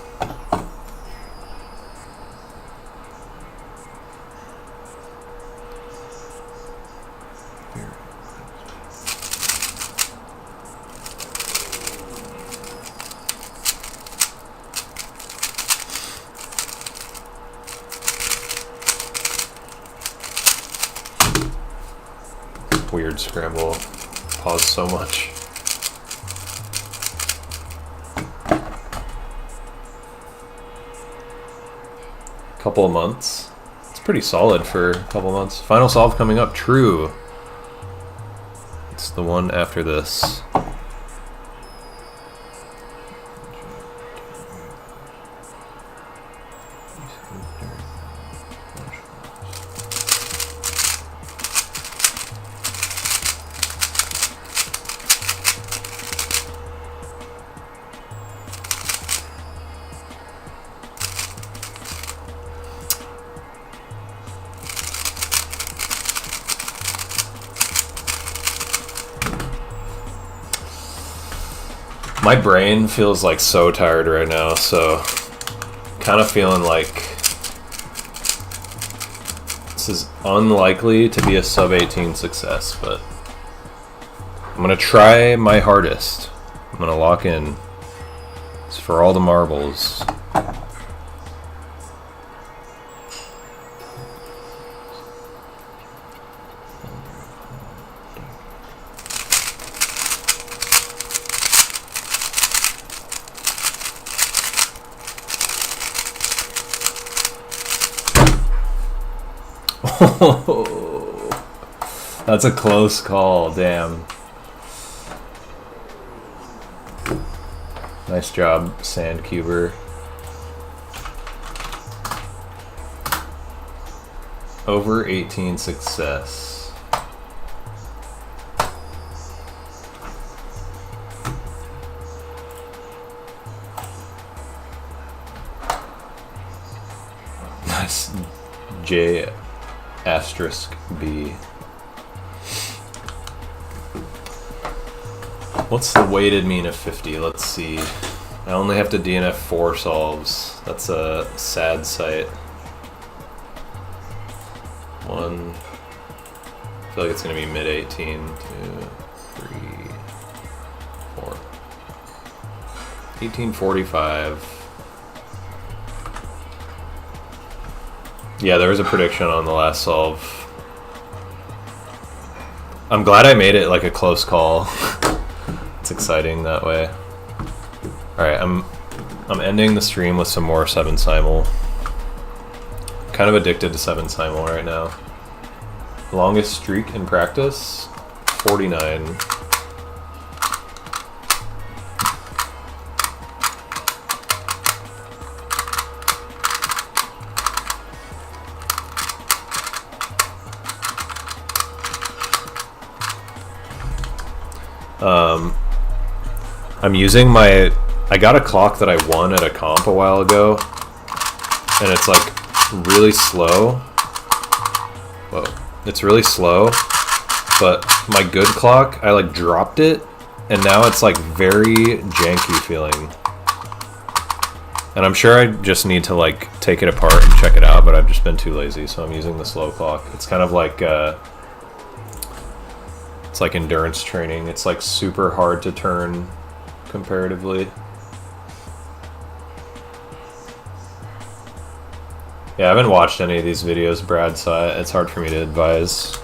[SPEAKER 2] Weird scramble. Pause so much. Couple of months. It's pretty solid for a couple of months. Final solve coming up. True. It's the one after this. My brain feels like so tired right now, so kind of feeling like this is unlikely to be a sub 18 success, but I'm gonna try my hardest. I'm gonna lock in. It's for all the marbles. That's a close call, damn. Nice job, Sandcuber. Over 18 success. Nice. J asterisk B. What's the weighted mean of 50? Let's see. I only have to DNF 4 solves. That's a sad sight. 1. I feel like it's going to be mid 18. 2, 3, 4. 1845. Yeah, there was a prediction on the last solve. I'm glad I made it like a close call. It's exciting that way. Alright, I'm ending the stream with some more 7 simul. Kind of addicted to 7 simul right now. Longest streak in practice? 49. I'm using my I got a clock that I won at a comp a while ago, and it's like really slow. Whoa. It's really slow, but my good clock, I like dropped it, and now it's like very janky feeling. And I'm sure I just need to like take it apart and check it out, but I've just been too lazy, so I'm using the slow clock. It's kind of like it's like endurance training. It's like super hard to turn comparatively. Yeah, I haven't watched any of these videos, Brad, so it's hard for me to advise.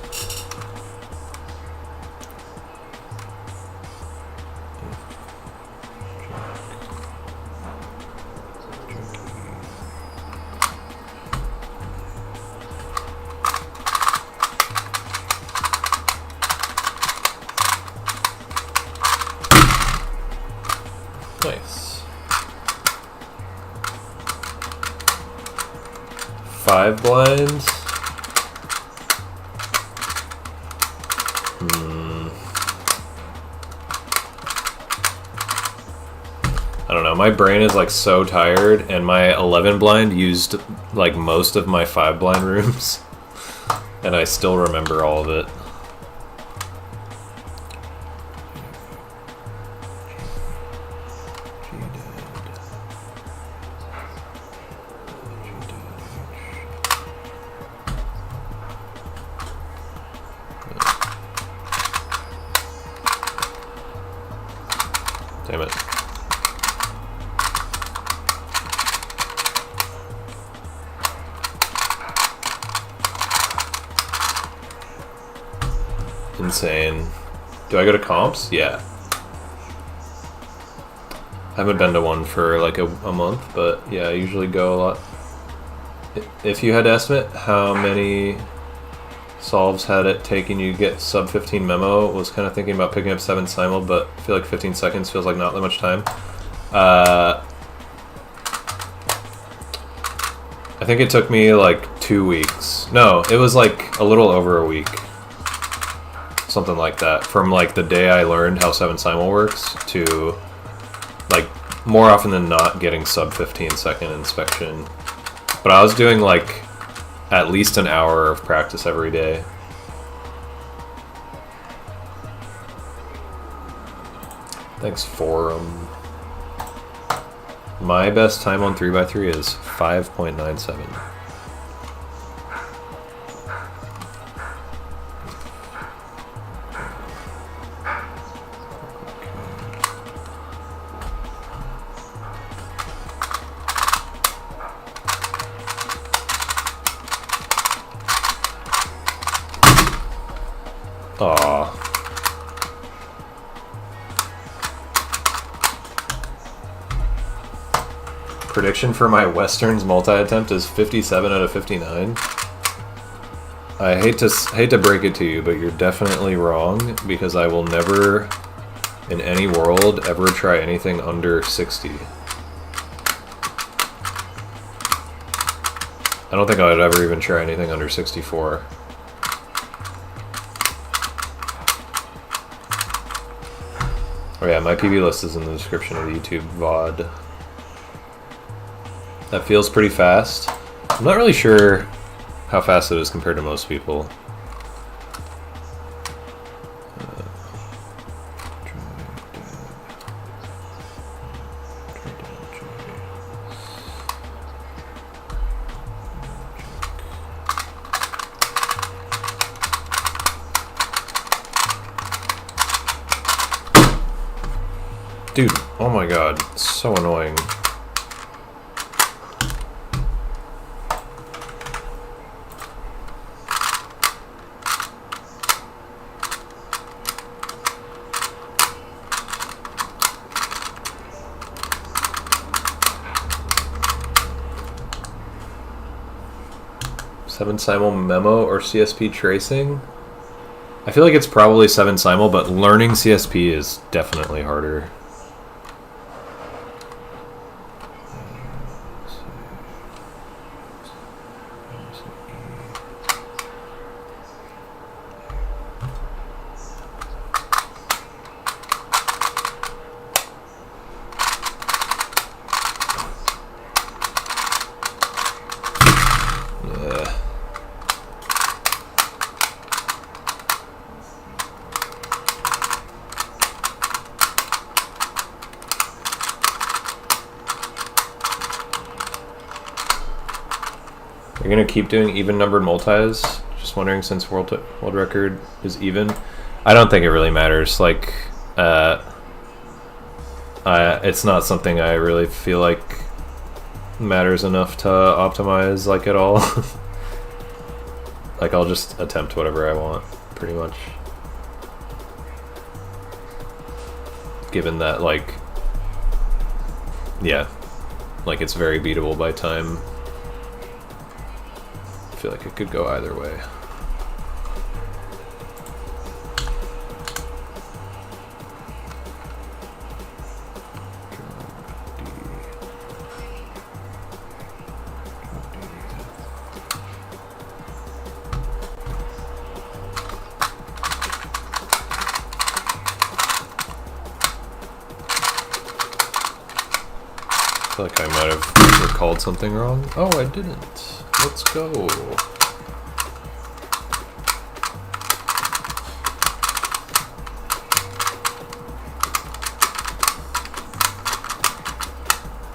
[SPEAKER 2] Nice. 5 blinds. I don't know, my brain is like so tired, and my 11 blind used like most of my 5 blind rooms, and I still remember all of it. Damn it. Insane. Do I go to comps? Yeah. I haven't been to one for like a month, but yeah, I usually go a lot. If you had to estimate how many solves had it taken you to get sub 15 memo, was kind of thinking about picking up 7 simul, but I feel like 15 seconds feels like not that much time. I think it took me like 2 weeks. No, it was like a little over a week. Something like that. From like the day I learned how 7 simul works to like more often than not getting sub 15 second inspection. But I was doing like at least an hour of practice every day. Thanks, forum. My best time on 3x3 is 5.97. Aw. Prediction for my Westerns multi-attempt is 57 out of 59. I hate to break it to you, but you're definitely wrong, because I will never, in any world, ever try anything under 60. I don't think I would ever even try anything under 64. Oh yeah, my PB list is in the description of the YouTube VOD. That feels pretty fast. I'm not really sure how fast it is compared to most people. Dude, oh my god, so annoying. Seven simul memo or CSP tracing? I feel like it's probably 7 simul, but learning CSP is definitely harder. You're gonna keep doing even numbered multis? Just wondering, since world record is even. I don't think it really matters. Like, it's not something I really feel like matters enough to optimize like at all. Like, I'll just attempt whatever I want, pretty much. Given that, like, yeah, like it's very beatable by time. I feel like it could go either way. I feel like I might have recalled something wrong. Oh, I didn't. Let's go.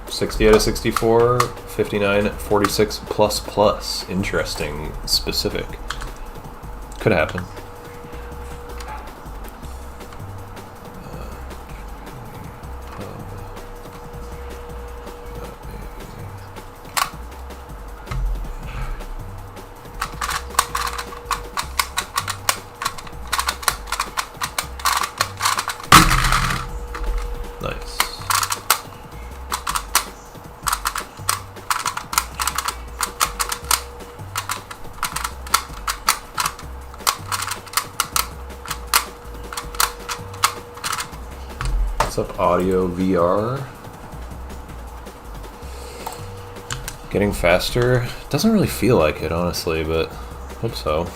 [SPEAKER 2] $60 out of 64, 59, 46 plus plus. Interesting, specific. Could happen. Nice. What's up, audio VR? Getting faster? Doesn't really feel like it, honestly, but hope so.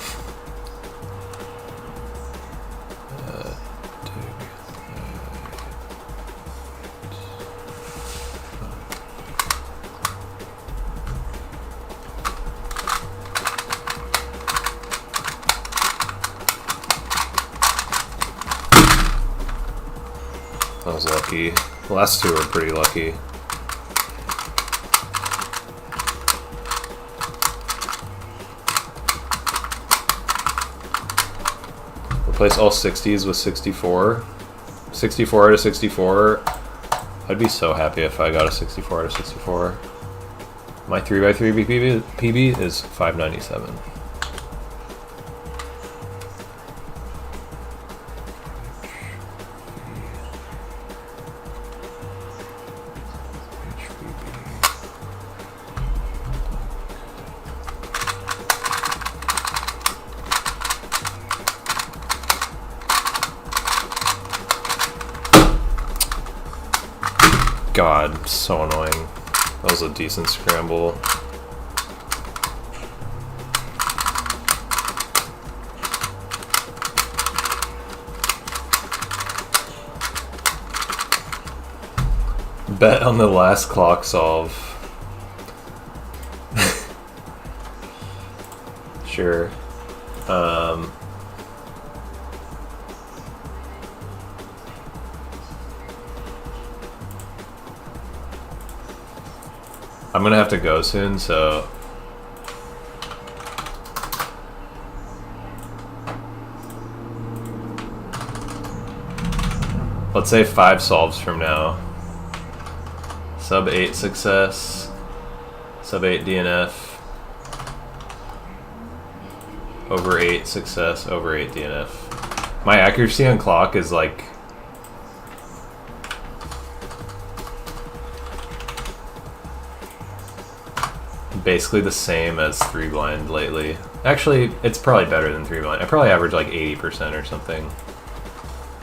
[SPEAKER 2] That was lucky. The last two were pretty lucky. Replace all 60s with 64. 64 out of 64. I'd be so happy if I got a 64 out of 64. My 3x3 PB is 597. God, so annoying. That was a decent scramble. Bet on the last clock solve. Sure. I'm gonna have to go soon, so let's say 5 solves from now. Sub 8 success, sub 8 DNF, over 8 success, over 8 DNF. My accuracy on clock is like basically the same as 3 blind lately. Actually, it's probably better than 3 blind. I probably average like 80% or something.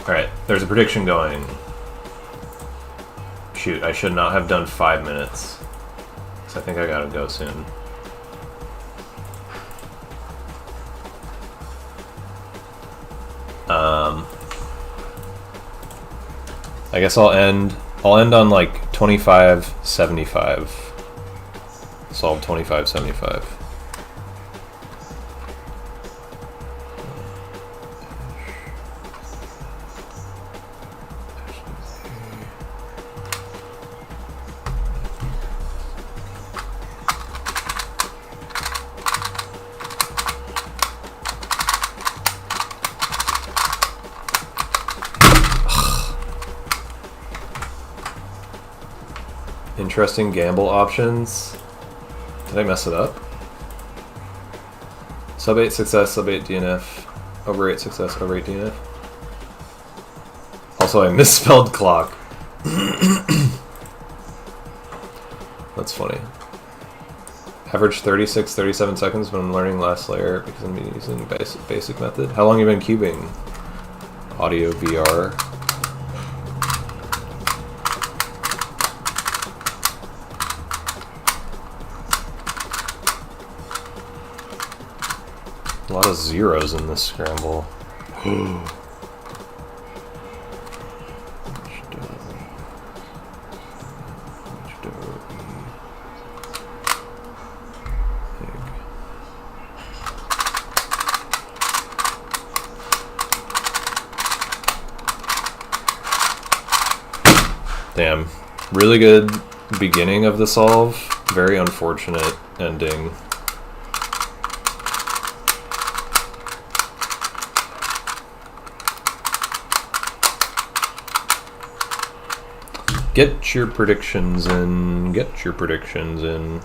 [SPEAKER 2] Alright, there's a prediction going. Shoot, I should not have done 5 minutes. So I think I gotta go soon. I guess I'll end on like 25.75. Solve 25.75. Interesting gamble options. Did I mess it up? Sub 8 success, sub 8 DNF. Over 8 success, over 8 DNF. Also, I misspelled clock. That's funny. Average 36, 37 seconds when I'm learning last layer because I'm using basic method. How long have you been cubing? Audio VR. A lot of zeros in this scramble. Damn. Really good beginning of the solve. Very unfortunate ending. Get your predictions in. Get your predictions in.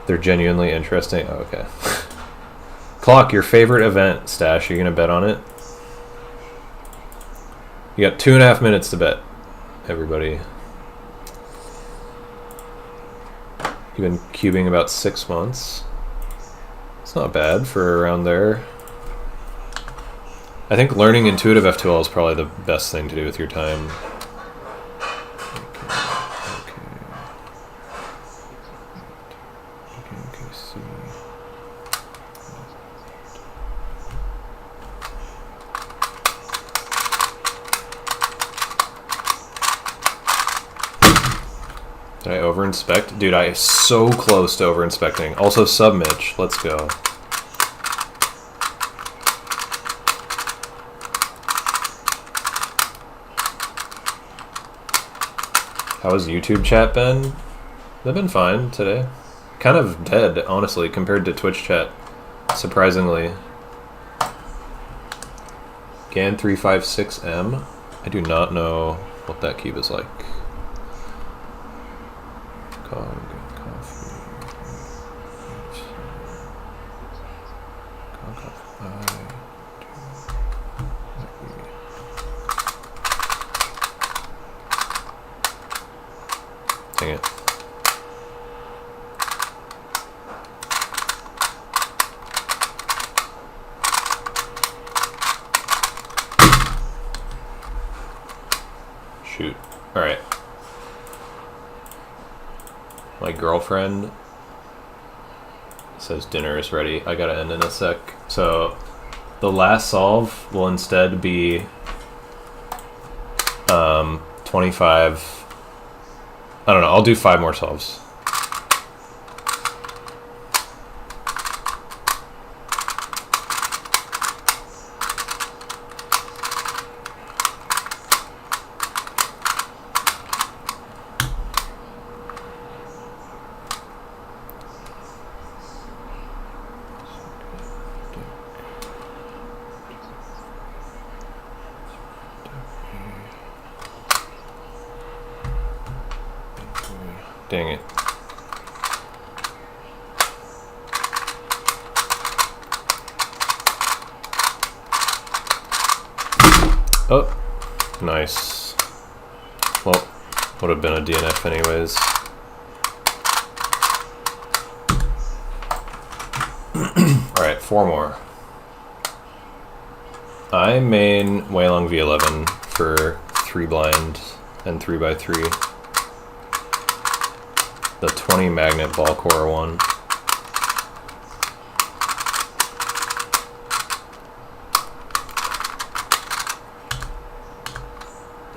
[SPEAKER 2] They're genuinely interesting. Oh, okay. Clock, your favorite event, Stash. Are you going to bet on it? You got 2.5 minutes to bet, everybody. You've been cubing about 6 months. It's not bad for around there. I think learning intuitive F2L is probably the best thing to do with your time. Did I over-inspect? Dude, I am so close to over-inspecting. Also, sub-Mitch. Let's go. How has YouTube chat been? They've been fine today. Kind of dead, honestly, compared to Twitch chat. Surprisingly. GAN356M. I do not know what that cube is like. Dang it. Shoot. Alright. My girlfriend says dinner is ready. I gotta end in a sec. So the last solve will instead be 25. I don't know, I'll do 5 more solves. Dang it. Oh, nice. Well, would have been a DNF anyways. Alright, 4 more. I main Weilong V11 for 3 blind and 3x3. The 20 magnet ball core one.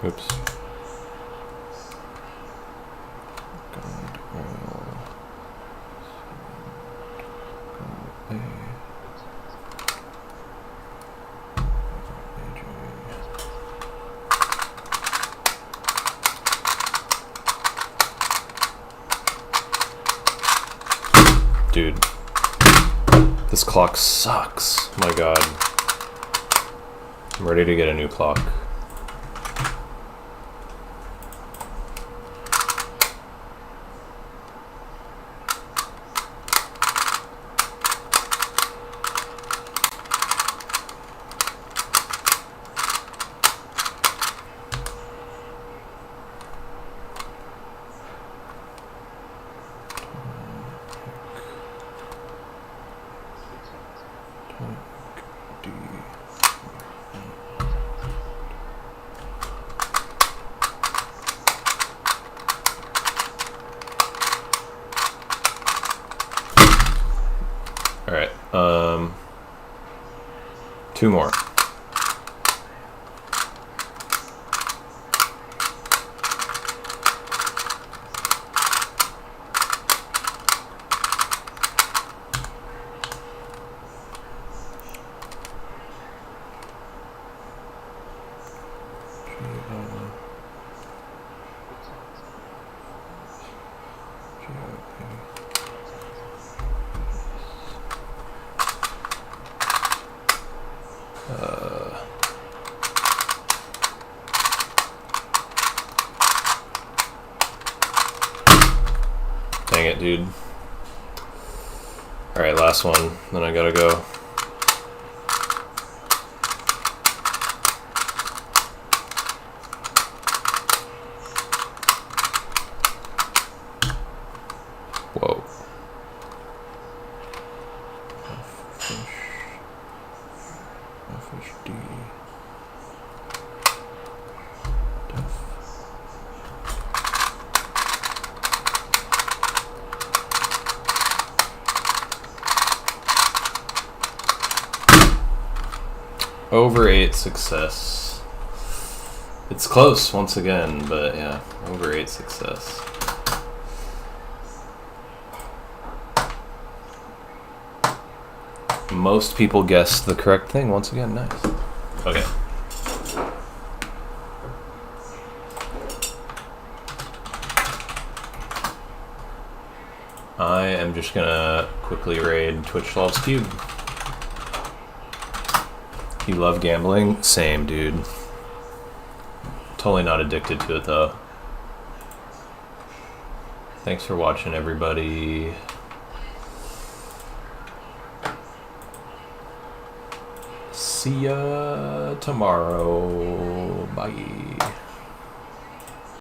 [SPEAKER 2] Oops. Dude, this clock sucks. My god. I'm ready to get a new clock. 2 more. Dang it, dude. Alright, last one. Then I gotta go. Whoa. FHD. Over 8 success. It's close once again, but yeah, over 8 success. Most people guessed the correct thing once again. Nice. Okay. I am just gonna quickly raid Twitch Solves Cube. You love gambling? Same, dude. Totally not addicted to it, though. Thanks for watching, everybody. See ya tomorrow. Bye.